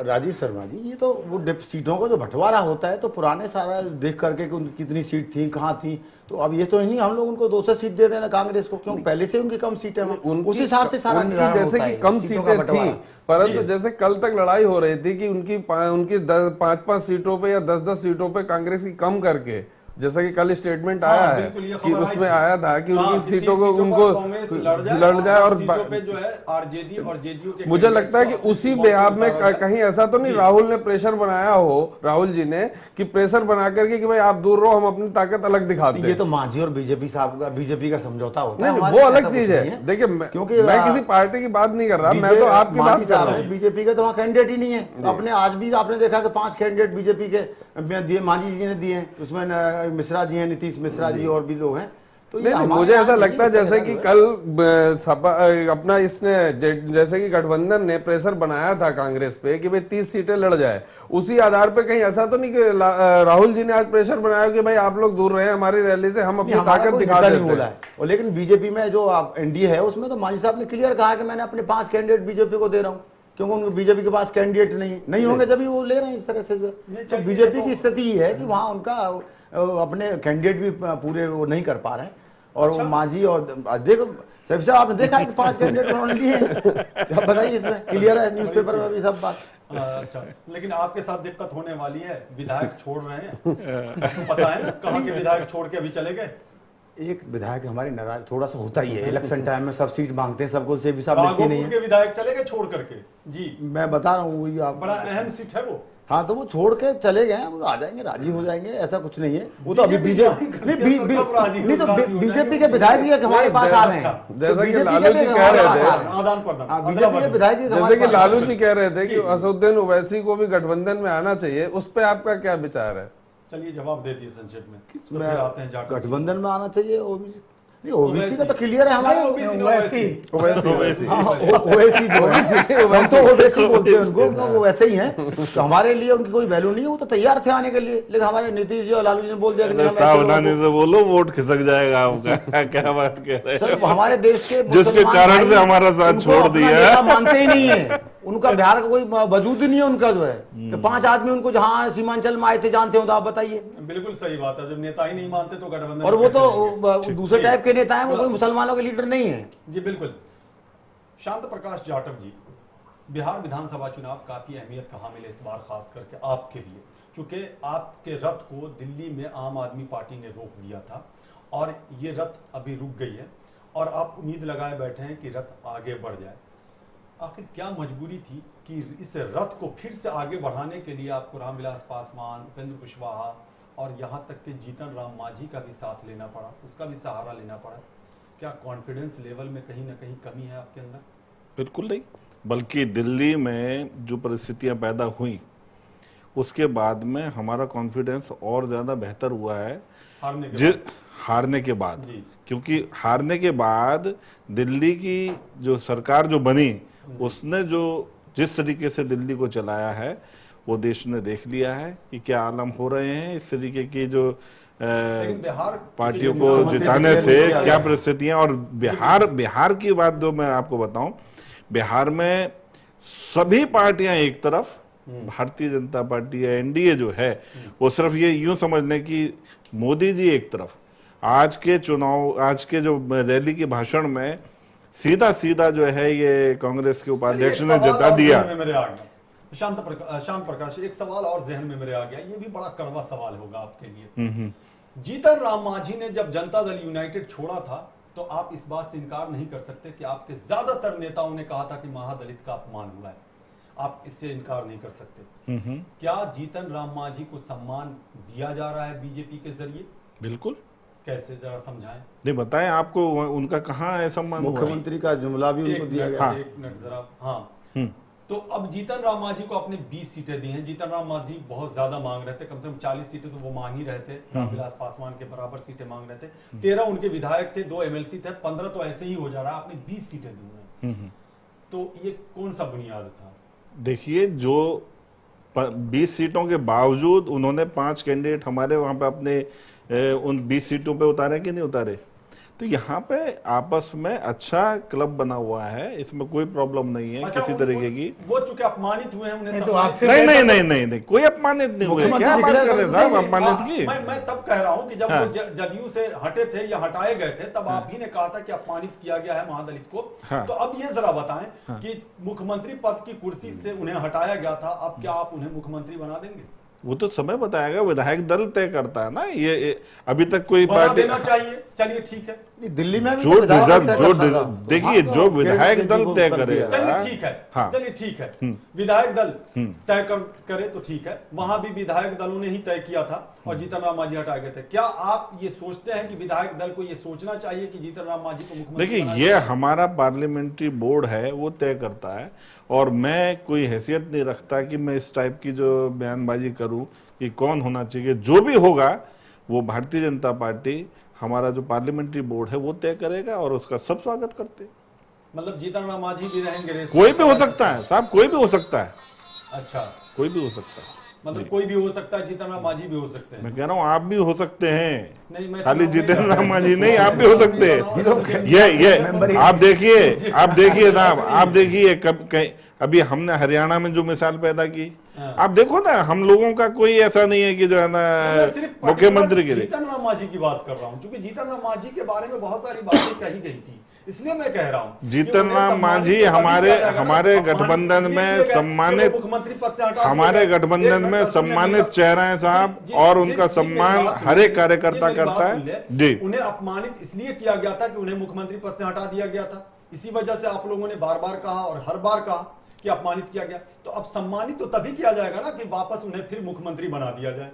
राजीव शर्मा जी, ये तो वो सीटों का जो बंटवारा होता है तो पुराने सारा देख करके कितनी सीट थी, कहाँ थी, तो अब ये तो नहीं हम लोग उनको 200 सीट दे देना कांग्रेस को, क्यों पहले से उनकी कम सीटें हैं, उस हिसाब से सारा जैसे कि कम सीटें थी, परंतु जैसे कल तक लड़ाई हो रही थी कि उनकी 5-5 सीटों पे या 10-10 सीटों पे कांग्रेस की कम करके, जैसा कि कल स्टेटमेंट आया है कि उसमें आया था कि उनकी सीटों को उनको लड़ जाए, और पे जो है आरजेडी और जेडीयू के, मुझे लगता है कि उसी बेहाब में कहीं ऐसा तो नहीं राहुल ने प्रेशर बनाया हो, राहुल जी ने, कि प्रेशर बना करके कि भाई आप दूर रहो, हम अपनी ताकत अलग दिखाते हैं। ये तो मांझी और बीजेपी साहब का, बीजेपी का समझौता होता है, वो अलग चीज है। देखिए, क्योंकि मैं किसी पार्टी की बात नहीं कर रहा, मैं तो आपकी बात कर रहा हूँ। बीजेपी का तो वहाँ कैंडिडेट ही नहीं है, अपने आज भी आपने देखा कि 5 कैंडिडेट बीजेपी के दिए, मांझी जी ने दिए हैं, उसमें मिश्रा जी हैं, नीतीश मिश्रा जी और भी लोग हैं। तो ये मुझे ऐसा लगता है जैसे कि कल अपना इसने जैसे कि गठबंधन ने प्रेशर बनाया था कांग्रेस पे कि भाई 30 सीटें लड़ जाए, उसी आधार पे कहीं ऐसा तो नहीं कि राहुल जी ने आज प्रेशर बनाया कि भाई आप लोग दूर रहे हमारी रैली से, हम अपनी ताकत दिखा देते हैं। और लेकिन बीजेपी में जो एनडीए है उसमें तो मांझी साहब ने क्लियर कहा कि मैंने अपने 5 कैंडिडेट बीजेपी को दे रहा हूँ, क्योंकि उनको बीजेपी के पास कैंडिडेट नहीं होंगे जब भी वो ले रहे हैं इस तरह से। जो बीजेपी की स्थिति है कि वहाँ उनका अपने कैंडिडेट भी पूरे वो नहीं कर पा रहे हैं, और वो मांझी और देखो सब साहब आपने देखा है कि 5 कैंडिडेट उन्होंने लिए हैं, बताइए इसमें क्लियर है, न्यूज़पेपर में भी सब बात। अच्छा, लेकिन आपके साथ दिक्कत होने वाली है, विधायक छोड़ रहे हैं, आपको पता है ना कहाँ के विधायक छोड़ के अभी चले गए? एक विधायक हमारे नाराज थोड़ा सा होता ही है, इलेक्शन टाइम में सब सीट मांगते हैं, सबको से भी सब मिलती नहीं है। के विधायक चले गए छोड़ करके? जी मैं बता रहा हूँ, वही आप, बड़ा अहम सीट है वो। हाँ, तो वो छोड़ के चले गए, वो आ जाएंगे, राजी हो जाएंगे, ऐसा कुछ नहीं है। वो तो अभी बीजेपी नहीं तो बीजेपी के विधायक भी हमारे पास आ रहे हैं, जैसे कि लालू जी कह रहे थे, आदान प्रदान, बीजेपी के विधायक जैसे कि लालू जी कह रहे थे कि असदुद्दीन ओवैसी को भी गठबंधन में आना चाहिए, उस पर आपका क्या विचार है? चलिए जवाब दे दिए संक्षेप में, गठबंधन में आना चाहिए। ओबीसी का तो क्लियर है हमारे वैसी ओवैसी जो है हम तो ओवैसी बोलते हैं उनको, वो वैसे ही हैं। तो हमारे लिए उनकी कोई वैल्यू नहीं है, वो तो तैयार थे आने के लिए, लेकिन हमारे नीतीश जी और लालू जी ने बोल दिया कि नहीं हम ऐसे सावधानी लोगों से बोलो, वोट खिसक जाएगा आपका। क्या बात कह रहे को- हैं? सर हमारे देश के जिसके मुसलमान कारण भाई से हमारा साथ उनको छोड़ अपना दिया नेता मानते ही नहीं है, उनका बिहार का कोई वजूद ही नहीं है उनका जो है कि 5 आदमी उनको जहां सीमांचल में आए थे जानते हो तो आप बताइए। बिल्कुल सही बात है, जब नेता ही नहीं मानते तो गठबंधन और वो कैसे रहेगा? तो दूसरे टाइप के नेता हैं, वो कोई मुसलमानों के लीडर नहीं है। जी बिल्कुल। शांत प्रकाश जाटव जी, बिहार विधानसभा चुनाव काफी अहमियत कहाँ मिले इस बार, खास करके आपके लिए, क्योंकि आपके रथ को दिल्ली में आम आदमी पार्टी ने रोक दिया था और ये रथ अभी रुक गई है और आप उम्मीद लगाए बैठे हैं कि रथ आगे बढ़ जाए। आखिर क्या मजबूरी थी कि इस रथ को फिर से आगे बढ़ाने के लिए आपको रामविलास पासवान, उपेंद्र कुशवाहा और यहाँ तक कि जीतन राम मांझी का भी साथ लेना पड़ा, उसका भी सहारा लेना पड़ा? क्या कॉन्फिडेंस लेवल में कहीं ना कहीं कमी है आपके अंदर? बिल्कुल नहीं, बल्कि दिल्ली में जो परिस्थितियां पैदा हुई उसके बाद में हमारा कॉन्फिडेंस और ज्यादा बेहतर हुआ है हारने के बाद। जी। क्योंकि हारने के बाद दिल्ली की जो सरकार जो बनी, उसने जो जिस तरीके से दिल्ली को चलाया है वो देश ने देख लिया है कि क्या आलम हो रहे हैं इस तरीके की जो लेकिन बिहार पार्टियों को जिताने से क्या परिस्थितियां। और बिहार की बात जो मैं आपको बताऊं, बिहार में सभी पार्टियां एक तरफ, भारतीय जनता पार्टी या एनडीए जो है वो सिर्फ ये यूं समझ लें कि मोदी जी एक तरफ। आज के चुनाव, आज के जो रैली के भाषण में सीधा सीधा जो है ये कांग्रेस के उपाध्यक्ष ने जता दिया। मेरे आ गया शांत प्रकाश, एक सवाल और जहन में मेरे आ गया, ये भी बड़ा कड़वा सवाल होगा आपके लिए। जीतन राम मांझी ने जब जनता दल यूनाइटेड छोड़ा था तो आप इस बात से इनकार नहीं कर सकते कि आपके ज्यादातर नेताओं ने कहा था कि महादलित का अपमान हुआ है, आप इससे इनकार नहीं कर सकते। क्या जीतन राम मांझी को सम्मान दिया जा रहा है बीजेपी के जरिए? बिल्कुल। कैसे, जरा समझाएं। नहीं बताएं, आपको उनका कहाँ है सम्मान? मुख्यमंत्री का जुमला भी उनको दिया गया। एक मिनट जरा। हाँ, तो अब जीतन राम मांझी को अपने 20 सीटें दी हैं। जीतन राम मांझी बहुत ज्यादा मांग रहे थे, कम से कम 40 सीटें तो वो मांग ही रहे थे, रामविलास पासवान के बराबर सीटें मांग रहे थे। 13 उनके विधायक थे, 2 एमएलसी थे, 15 तो ऐसे ही हो जा रहा है, आपने 20 सीटें दी हैं। तो ये कौन सा बुनियाद था? देखिए, जो 20 सीटों के बावजूद उन्होंने 5 कैंडिडेट हमारे वहां पे अपने उन 20 सीटों पे उतारे कि नहीं उतारे? तो यहाँ पे आपस में अच्छा क्लब बना हुआ है, इसमें कोई प्रॉब्लम नहीं है किसी तरीके की। वो चूंकि अपमानित हुए हैं, उन्हें तो आपसे नहीं, कोई अपमानित नहीं हुए। क्या बात कर रहे हैं साहब अपमानित की? मैं तब कह रहा हूं कि जब वो जदयू से हटे थे या हटाए गए थे, तब आप ही ने कहा था कि अपमानित किया गया है महादलित को। तो अब ये जरा बताएं कि मुख्यमंत्री पद की कुर्सी से उन्हें हटाया गया था, अब क्या आप उन्हें मुख्यमंत्री बना देंगे? वो तो समय बताएगा, विधायक दल तय करता है ना। ये अभी तक कोई बना पार्टी देना चाहिए, चलिए ठीक है। दिल्ली में भी जो देखिए जो विधायक दल तय करे। चलिए ठीक है, हाँ। चलिए ठीक है, विधायक दल तय करे तो ठीक है। वहां भी विधायक दलों ने ही तय किया था और जीतन राम मांझी हटाए गए थे। क्या आप ये सोचते हैं कि विधायक दल को ये सोचना चाहिए कि जीतन राम मांझी को मुख्यमंत्री? देखिए, ये हमारा पार्लियामेंट्री बोर्ड है, वो तय करता है और मैं कोई हैसियत नहीं रखता कि मैं इस टाइप की जो बयानबाजी करूं कि कौन होना चाहिए। जो भी होगा वो भारतीय जनता पार्टी, हमारा जो पार्लियामेंट्री बोर्ड है वो तय करेगा और उसका सब स्वागत करते हैं। मतलब जीतन राम मांझी भी रहेंगे? कोई भी हो सकता है साहब, कोई भी हो सकता है। अच्छा, कोई भी हो सकता है, मतलब कोई भी हो सकता है, जीतन राम मांझी भी हो सकते हैं। मैं कह रहा हूँ आप भी हो सकते हैं, नहीं, खाली जीतन राम मांझी नहीं, आप भी हो सकते हैं। ये आप देखिए साहब, आप देखिए अभी हमने हरियाणा में जो मिसाल पैदा की, आप देखो ना, हम लोगों का कोई ऐसा नहीं है कि जो है ना मुख्यमंत्री के लिए। जीतन राम मांझी की बात कर रहा हूँ, क्योंकि जीतन राम मांझी के बारे में बहुत सारी बातें कही गई थी, इसलिए मैं कह रहा हूँ जीतन राम मांझी हमारे गठबंधन में सम्मानित, मुख्यमंत्री पद से हटा हमारे गठबंधन में सम्मानित चेहरा है साहब, और उनका सम्मान हर एक कार्यकर्ता करता है जी। उन्हें अपमानित इसलिए किया गया था कि उन्हें मुख्यमंत्री पद से हटा दिया गया था, इसी वजह से आप लोगों ने बार बार कहा और हर बार कहा कि अपमानित किया गया। तो अब सम्मानित तो तभी किया जाएगा ना कि वापस उन्हें फिर मुख्यमंत्री बना दिया जाए।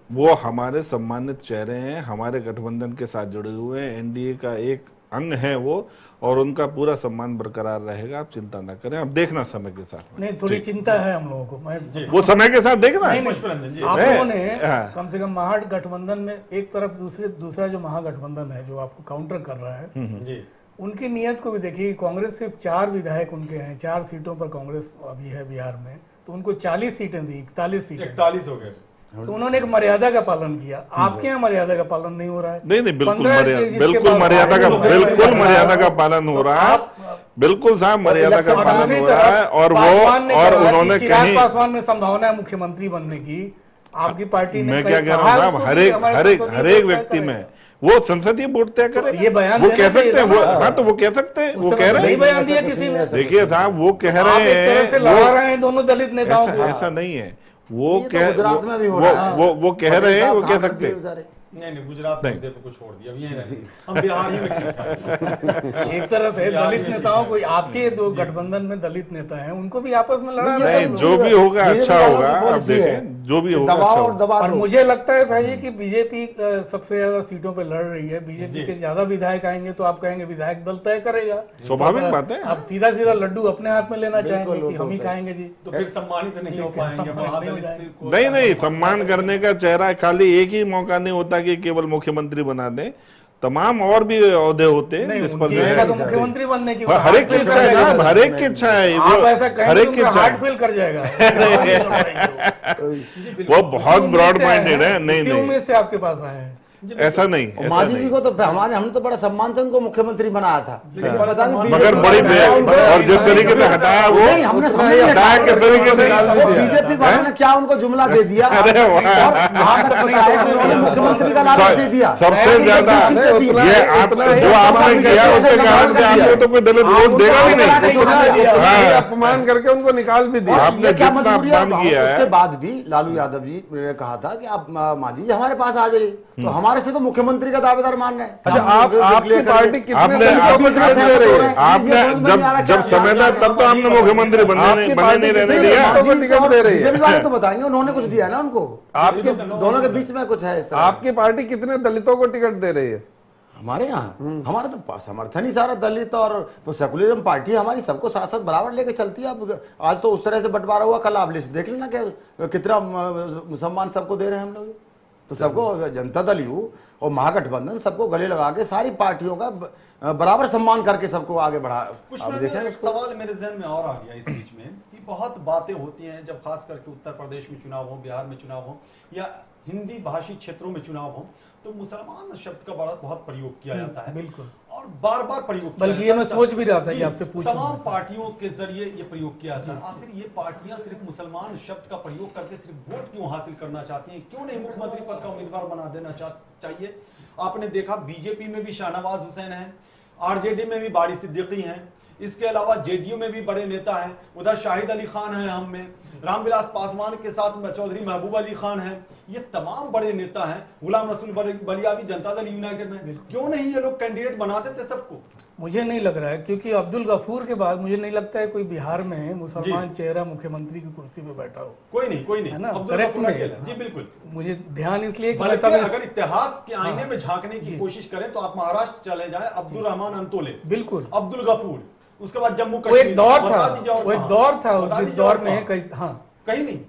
वो हमारे सम्मानित चेहरे हैं, हमारे गठबंधन के साथ जुड़े हुए हैं, एनडीए का एक अंग हैं वो, और उनका पूरा सम्मान बरकरार रहेगा, आप चिंता ना करें, आप देखना समय के साथ। नहीं, थोड़ी चिंता है हम लोगों को। मैं वो समय के साथ देखना। नहीं, आप लोगों ने हाँ। कम से कम महागठबंधन में एक तरफ दूसरा जो महागठबंधन है जो आपको काउंटर कर रहा है, उनकी नीयत को भी देखिए। कांग्रेस सिर्फ 4 विधायक उनके हैं, 4 सीटों पर कांग्रेस अभी है बिहार में, तो उनको 40 सीटें दी, 41 सीटें, 41 हो गए। तो उन्होंने एक मर्यादा का पालन किया। आपके यहाँ मर्यादा का पालन नहीं हो रहा है। नहीं, बिल्कुल 15 मर्यादा, जिसके बिल्कुल बाद मर्यादा का, आगे बिल्कुल लोग मर्यादा का पालन हो रहा है, बिल्कुल साहब मर्यादा का पालन हो रहा है। और वो, और उन्होंने चिराग कहीं, पासवान में संभावना है मुख्यमंत्री बनने की, आपकी पार्टी ने मैं क्या कह रहा हूँ साहब, हर एक व्यक्ति में वो संसदीय बोर्ड तय करे, ये बयान वो कह देना सकते हैं, चाहिए वो, हाँ तो वो कह सकते हैं, वो कह रहे नहीं हैं। बयान दिया किसी ने। देखिए साहब, वो कह आप रहे एक तरह से हैं, लड़ा रहे हैं दोनों दलित नेताओं को। ऐसा नहीं है, वो ये तो गुजरात में भी हो रहा है। वो कह रहे हैं, वो कह सकते हैं। बेचारे। नहीं, गुजरात मुद्दे पे कुछ छोड़ दिया, अब यहीं रहे। हम बिहार ही में ठीक हैं। एक तरह से दलित नेताओं को, आपके दो गठबंधन में दलित नेता हैं, उनको भी आपस में लड़ा रहे नहीं, हैं। जो भी होगा अच्छा होगा, आप पॉलिसी है। देखें, जो भी होगा दबाव अच्छा और होगा। दबा और दो। मुझे लगता है भाई कि बीजेपी सबसे ज्यादा सीटों पे लड़ रही है। बीजेपी के ज्यादा विधायक आएंगे तो आप कहेंगे विधायक दल तय करेगा, स्वाभाविक बात है। आप सीधा सीधा लड्डू अपने हाथ में लेना चाहेंगे कि हम ही खाएंगे जी। तो फिर सम्मानित नहीं हो पाएंगे महादलित को। नहीं, सम्मान करने का चेहरा खाली एक ही मौका नहीं होता कि केवल मुख्यमंत्री बना दे, तमाम और भी ओहदे होते हैं जिस पर उनकी इच्छा तो मुख्यमंत्री बनने की, हर एक की इच्छा है साहब, हर एक की इच्छा है, आप ऐसा हर एक कहेंगे की उनका इच्छा हार्ट है। फेल कर जाएगा। वो बहुत ब्रॉड माइंडेड है। नहीं इसी नहीं, उम्मीद से आपके पास आए हैं। ऐसा नहीं, और ऐसा मांझी नहीं। जी को तो हमने तो बड़ा सम्मान से उनको मुख्यमंत्री बनाया था, लेकिन पता नहीं मगर बीजेपी बड़ी बनाया उनको। और जिस तरीके से हटाया वो, नहीं, हमने समझ नहीं हटाया किस तरीके से, बीजेपी वालों ने क्या उनको जुमला दे दिया, और अरे वाह। वहां तक पता है कि उन्होंने मुख्यमंत्री का लालच दे दिया। सबसे ज्यादा ये आप जो आपने किया उसके कारण से आपको तो कोई दलित वोट देगा भी नहीं। ये अपमान करके उनको निकाल भी दिया। आपने ये क्या जितना मजबूरी है, अपमान किया है। उसके बाद भी लालू यादव जी ने कहा था कि आप मांझी जी हमारे पास आ जाइए, तो हमारे से तो मुख्यमंत्री का दावेदार मान रहे हैं। अच्छा, आपकी पार्टी कितने आपने दलितों को टिकट दे रही है? आपने जब समय था तब तो हमने मुख्यमंत्री बने नहीं रहने दिया। तो टिकट दे रही है। बीजेपी वाले तो बताएंगे, उन्होंने कुछ दिया ना उनको। आपके दोनों के बीच में कुछ है इस तरह। आपकी पार्टी कितने दलितों को टिकट दे रही है? हमारे यहाँ हमारा तो समर्थन ही सारा दलित और वो सेकुलरिज्म पार्टी हमारी सबको साथ साथ बराबर लेके चलती है। अब आज तो उस तरह से बंटवारा हुआ, कल आप लिस्ट देख लेना कि कितना सम्मान सबको दे रहे हैं हम लोग। तो सबको जनता दल यू और महागठबंधन सबको गले लगा के सारी पार्टियों का बराबर सम्मान करके सबको आगे बढ़ा। अब देखें, एक सवाल मेरे जहन में और आ गया इस बीच में कि बहुत बातें होती हैं जब खास करके उत्तर प्रदेश में चुनाव हो, बिहार में चुनाव हो या हिंदी भाषी क्षेत्रों में चुनाव हो, तो मुसलमान शब्द का बहुत प्रयोग किया जाता है। बिल्कुल, और बार बार प्रयोग, बल्कि ये मैं सोच भी रहा था कि आपसे पूछूं। तमाम पार्टियों के जरिए ये प्रयोग किया जाता है। आखिर ये पार्टियां सिर्फ मुसलमान शब्द का प्रयोग करके सिर्फ वोट क्यों हासिल करना चाहती हैं? क्यों नहीं मुख्यमंत्री पद का उम्मीदवार बना देना चाहिए? आपने देखा बीजेपी में भी शाहनवाज हुसैन है, आरजेडी में भी बाड़ी सिद्दीकी हैं, इसके अलावा जेडीयू में भी बड़े नेता हैं, उधर शाहिद अली खान है, हम में रामविलास पासवान के साथ चौधरी महबूब अली खान है। ये तमाम बड़े नेता हैं। गुलाम रसूल बलिया भी जनता दल यूनाइटेड में। क्यों नहीं ये लोग कैंडिडेट बना देते सबको? मुझे नहीं लग रहा है, क्योंकि अब्दुल गफूर के बाद मुझे नहीं लगता है कोई बिहार में मुसलमान चेहरा मुख्यमंत्री की कुर्सी पे बैठा हो। कोई नहीं है ना? अब्दुल करेक्ट गफूर नहीं। अकेला। जी बिल्कुल। मुझे ध्यान इसलिए कि बल्कि मतलब अगर इतिहास के आईने में झांकने की कोशिश करें तो आप महाराष्ट्र चले जाएं, अब्दुल रहमान अंतोले, बिल्कुल, अब्दुल गफूर, उसके बाद जम्मू वो एक दौर था, बता दीजिए और वो एक कहां? दौर था बता जिस दीजिए दौर और में कहां? हाँ, कहीं नहीं।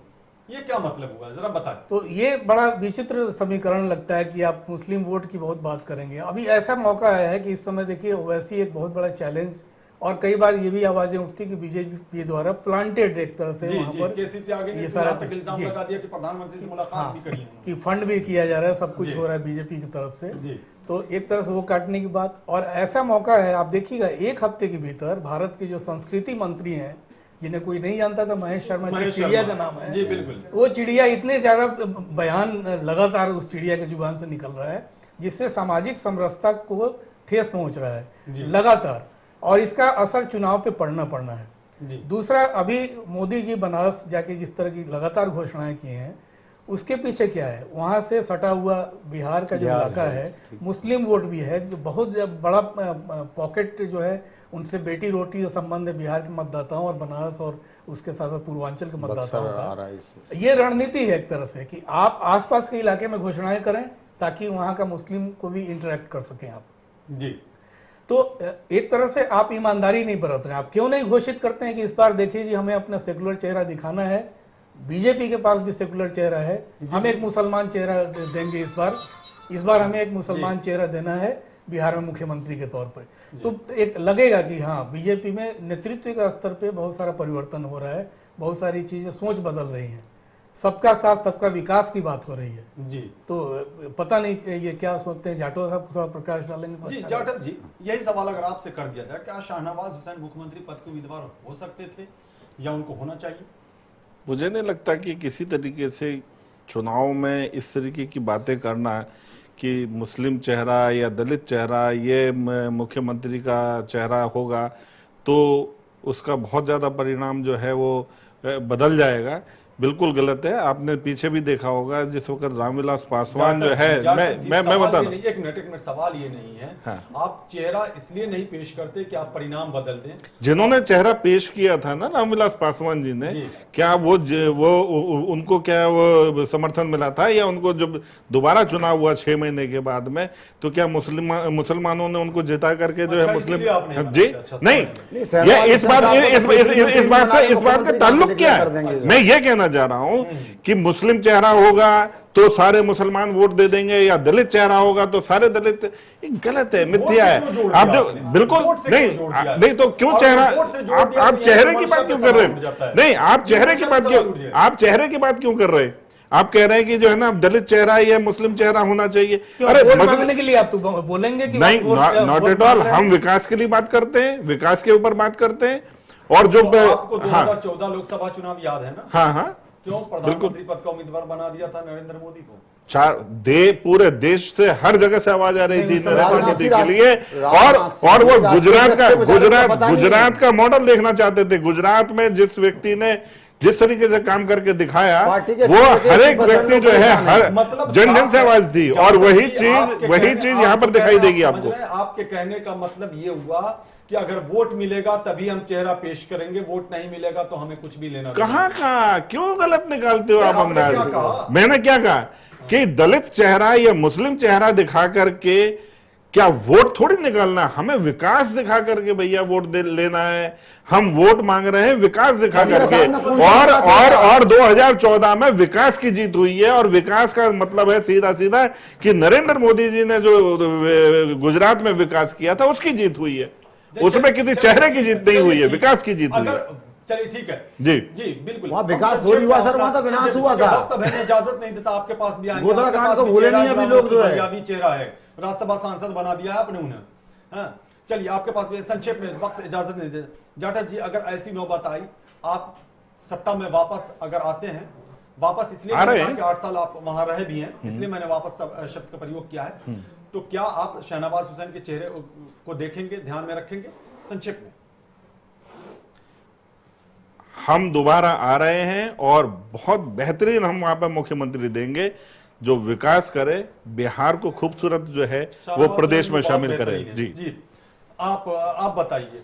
ये क्या मतलब हुआ, जरा बताएं। तो ये बड़ा विचित्र समीकरण लगता है कि आप मुस्लिम वोट की बहुत बात करेंगे। अभी ऐसा मौका आया है कि इस समय देखिए ओवैसी एक बहुत बड़ा चैलेंज, और कई बार ये भी आवाजें उठती कि बीजेपी द्वारा प्लांटेड एक तरह से वहां पर केसी त्यागी ने ये सारा तक इल्जाम लगा दिया कि प्रधानमंत्री से मुलाकात भी करी है कि फंड भी किया जा रहा है, सब कुछ हो रहा है बीजेपी की तरफ से। तो एक तरह से वो काटने की बात, और ऐसा मौका है आप देखिएगा एक हफ्ते के भीतर भारत के जो संस्कृति मंत्री हैं, जिन्हें कोई नहीं जानता था, महेश शर्मा की चिड़िया का नाम है, जी बिल्कुल, वो चिड़िया इतने ज्यादा बयान लगातार उस चिड़िया की जुबान से निकल रहा है जिससे सामाजिक समरसता को ठेस पहुंच रहा है लगातार, और इसका असर चुनाव पे पड़ना है। दूसरा, अभी मोदी जी बनारस जाके जिस तरह की लगातार घोषणाएं की हैं, उसके पीछे क्या है? वहां से सटा हुआ बिहार का जो इलाका है, मुस्लिम वोट भी है, जो बहुत बड़ा पॉकेट जो है, उनसे बेटी रोटी का संबंध है बिहार के मतदाताओं और बनारस और उसके साथ साथ पूर्वांचल के मतदाताओं का। ये रणनीति है एक तरह से कि आप आसपास के इलाके में घोषणाएं करें ताकि वहां का मुस्लिम को भी इंटरेक्ट कर सकें आप। जी। तो एक तरह से आप ईमानदारी नहीं बरत रहे हैं। आप क्यों नहीं घोषित करते हैं कि इस बार देखिए जी हमें अपना सेकुलर चेहरा दिखाना है, बीजेपी के पास भी सेकुलर चेहरा है, हम एक मुसलमान चेहरा देंगे इस बार हमें एक मुसलमान चेहरा देना है बिहार में मुख्यमंत्री के तौर पर। तो एक लगेगा कि हाँ बीजेपी में नेतृत्व का स्तर पे बहुत सारा परिवर्तन हो रहा है, बहुत सारी चीजें सोच बदल रही हैं, सबका साथ सबका विकास की बात हो रही है जी। तो पता नहीं ये क्या सोचते हैं, जाटव साहब थोड़ा प्रकाश डालेंगे तो जी अच्छा जाटव जी, यही सवाल अगर आपसे कर दिया जाए, क्या शाहनवाज हुसैन मुख्यमंत्री पद के उम्मीदवार हो सकते थे या उनको होना चाहिए? मुझे नहीं लगता कि किसी तरीके से चुनाव में इस तरीके की बातें करना कि मुस्लिम चेहरा या दलित चेहरा ये मुख्यमंत्री का चेहरा होगा तो उसका बहुत ज़्यादा परिणाम जो है वो बदल जाएगा, बिल्कुल गलत है। आपने पीछे भी देखा होगा जिस वक्त रामविलास पासवान जो है, मैं बता दूं, एक मिनट सवाल ये नहीं है हाँ। आप चेहरा इसलिए नहीं पेश करते कि आप परिणाम बदल दें। जिन्होंने चेहरा पेश किया था ना रामविलास पासवान जी ने, क्या वो उनको क्या वो समर्थन मिला था या उनको जब दोबारा चुनाव हुआ 6 महीने के बाद में तो क्या मुसलमानों ने उनको जिता करके जो है मुस्लिम जी नहीं, ये इस बात का ताल्लुक क्या है? मैं ये कहना जा रहा हूं कि मुस्लिम चेहरा होगा तो सारे मुसलमान वोट दे देंगे या दलित चेहरा होगा तो सारे दलित, ये गलत है, मिथ्या है। आप जो बिल्कुल नहीं तो क्यों चेहरा, आप चेहरे की बात क्यों कर रहे हैं? नहीं, आप चेहरे की बात क्यों कर रहे हैं? आप कह रहे हैं कि जो है ना दलित चेहरा या मुस्लिम चेहरा होना चाहिए। अरे वोट मांगने के लिए आप तो बोलेंगे कि नहीं, नॉट एट ऑल। हम विकास के लिए बात करते हैं, विकास के ऊपर बात करते हैं। और जो तो आपको 2014 लोकसभा चुनाव याद है ना? हाँ हाँ, क्यों प्रधानमंत्री पद का उम्मीदवार बना दिया था नरेंद्र मोदी को? पूरे देश से हर जगह से आवाज आ रही थी नरेंद्र मोदी के लिए, और वो गुजरात का मॉडल देखना चाहते थे। गुजरात में जिस व्यक्ति ने जिस तरीके से काम करके दिखाया, वो हर एक व्यक्ति जो है हर जन जन से आवाज दी, और वही चीज यहाँ पर दिखाई देगी आपको। आपके कहने का मतलब ये हुआ कि अगर वोट मिलेगा तभी हम चेहरा पेश करेंगे, वोट नहीं मिलेगा तो हमें कुछ भी लेना। कहाँ क्यों गलत निकालते हो आप अंदाज? मैंने क्या कहा कि दलित चेहरा या मुस्लिम चेहरा दिखा करके क्या वोट थोड़ी निकालना, हमें विकास दिखा करके भैया वोट लेना है। हम वोट मांग रहे हैं विकास दिखा करके, और 2014 में विकास की जीत हुई है। और विकास का मतलब है सीधा सीधा कि नरेंद्र मोदी जी ने जो गुजरात में विकास किया था उसकी जीत हुई है, उसमें किसी चेहरे की जीत नहीं हुई है, विकास की जीत हुई है। चलिए ठीक है जी जी बिल्कुल। वहाँ विकास थोड़ी हुआ सर, वहाँ तो विनाश हुआ था। तब मैंने इजाजत नहीं देता आपके पास भी आएंगे, गोधरा कांड को भूले नहीं अभी लोग जो है। अभी चेहरा है, राज्यसभा सांसद बना दिया है आपने उन्हें। हाँ चलिए, आपके पास भी संक्षेप में, वक्त इजाजत नहीं देता। जाटव जी, अगर ऐसी नौबत आई, आप सत्ता में वापस अगर आते हैं, वापस इसलिए कि 8 साल आप वहां रहे भी हैं, इसलिए मैंने वापस शब्द का प्रयोग किया है, तो क्या आप शाहनवाज हुसैन के चेहरे को देखेंगे, ध्यान में रखेंगे? संक्षेप में। हम दोबारा आ रहे हैं और बहुत बेहतरीन हम वहां पर मुख्यमंत्री देंगे जो विकास करे, बिहार को खूबसूरत जो है वो प्रदेश में शामिल करे। जी आप बताइए,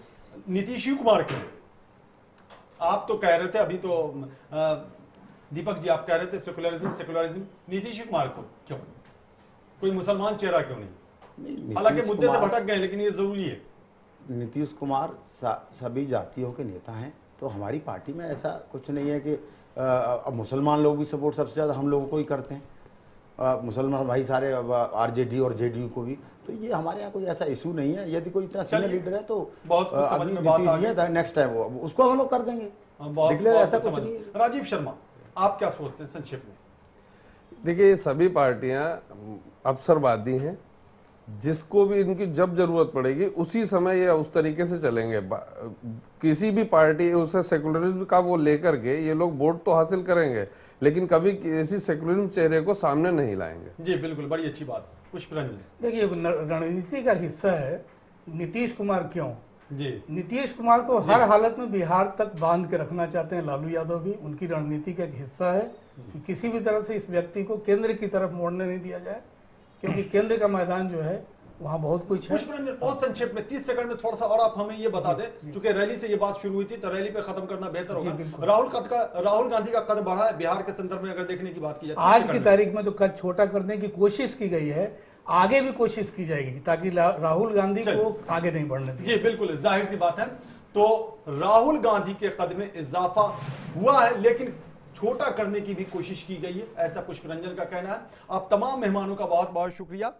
नीतीश कुमार क्यों? आप तो कह रहे थे अभी तो दीपक जी, आप कह रहे थे सेकुलरिज्म, नीतीश कुमार को क्यों? कोई मुसलमान चेहरा क्यों नहीं? हालांकि मुद्दे से भटक गए, लेकिन ये जरूरी है। नीतीश कुमार सभी जातियों के नेता हैं, तो हमारी पार्टी में ऐसा कुछ नहीं है कि अब मुसलमान लोग भी सपोर्ट सबसे ज़्यादा हम लोगों को ही करते हैं, मुसलमान भाई सारे, आरजेडी और जेडीयू को भी। तो ये हमारे यहाँ कोई ऐसा इशू नहीं है। यदि कोई इतना सीनियर लीडर है तो बहुत अभी नीतीश जी है, नेक्स्ट टाइम उसको हम लोग कर देंगे डिक्लेयर, ऐसा कुछ नहीं। राजीव शर्मा, आप क्या सोचते हैं संक्षेप में? देखिए, ये सभी पार्टियां अवसरवादी हैं, जिसको भी इनकी जब जरूरत पड़ेगी उसी समय ये उस तरीके से चलेंगे। किसी भी पार्टी उसे सेकुलरिज्म का वो लेकर के ये लोग वोट तो हासिल करेंगे, लेकिन कभी किसी सेकुलरिज्म चेहरे को सामने नहीं लाएंगे। जी बिल्कुल, बड़ी अच्छी बात। पुष्परंजन, देखिए, रणनीति का हिस्सा है नीतीश कुमार। क्यों जी? नीतीश कुमार को हर हालत में बिहार तक बांध के रखना चाहते हैं लालू यादव भी। उनकी रणनीति का एक हिस्सा है कि किसी भी तरह से इस व्यक्ति को केंद्र की तरफ मोड़ने नहीं दिया जाए, क्योंकि केंद्र का मैदान जो है वहाँ बहुत कुछ है। पुष्परंजन, बहुत संक्षेप में 30 सेकंड में थोड़ा सा और आप हमें ये बता दें, क्योंकि रैली से ये बात शुरू हुई थी तो रैली पे खत्म करना बेहतर होगा। राहुल गांधी का कद बढ़ा है बिहार के संदर्भ में अगर देखने की बात की जाए आज की तारीख में तो कद छोटा करने की कोशिश की गई है। आगे भी कोशिश की जाएगी ताकि राहुल गांधी को आगे नहीं बढ़ने दिया। जी बिल्कुल, जाहिर सी बात है। तो राहुल गांधी के कद में इजाफा हुआ है, लेकिन छोटा करने की भी कोशिश की गई है, ऐसा पुष्परंजन का कहना है। आप तमाम मेहमानों का बहुत बहुत शुक्रिया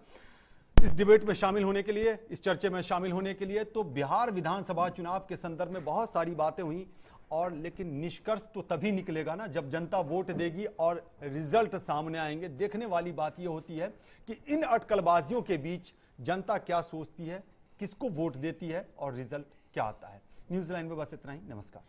इस डिबेट में शामिल होने के लिए, इस चर्चे में शामिल होने के लिए। तो बिहार विधानसभा चुनाव के संदर्भ में बहुत सारी बातें हुई, और लेकिन निष्कर्ष तो तभी निकलेगा ना जब जनता वोट देगी और रिजल्ट सामने आएंगे। देखने वाली बात यह होती है कि इन अटकलबाजियों के बीच जनता क्या सोचती है, किसको वोट देती है और रिजल्ट क्या आता है। न्यूज़ लाइन में बस इतना ही। नमस्कार।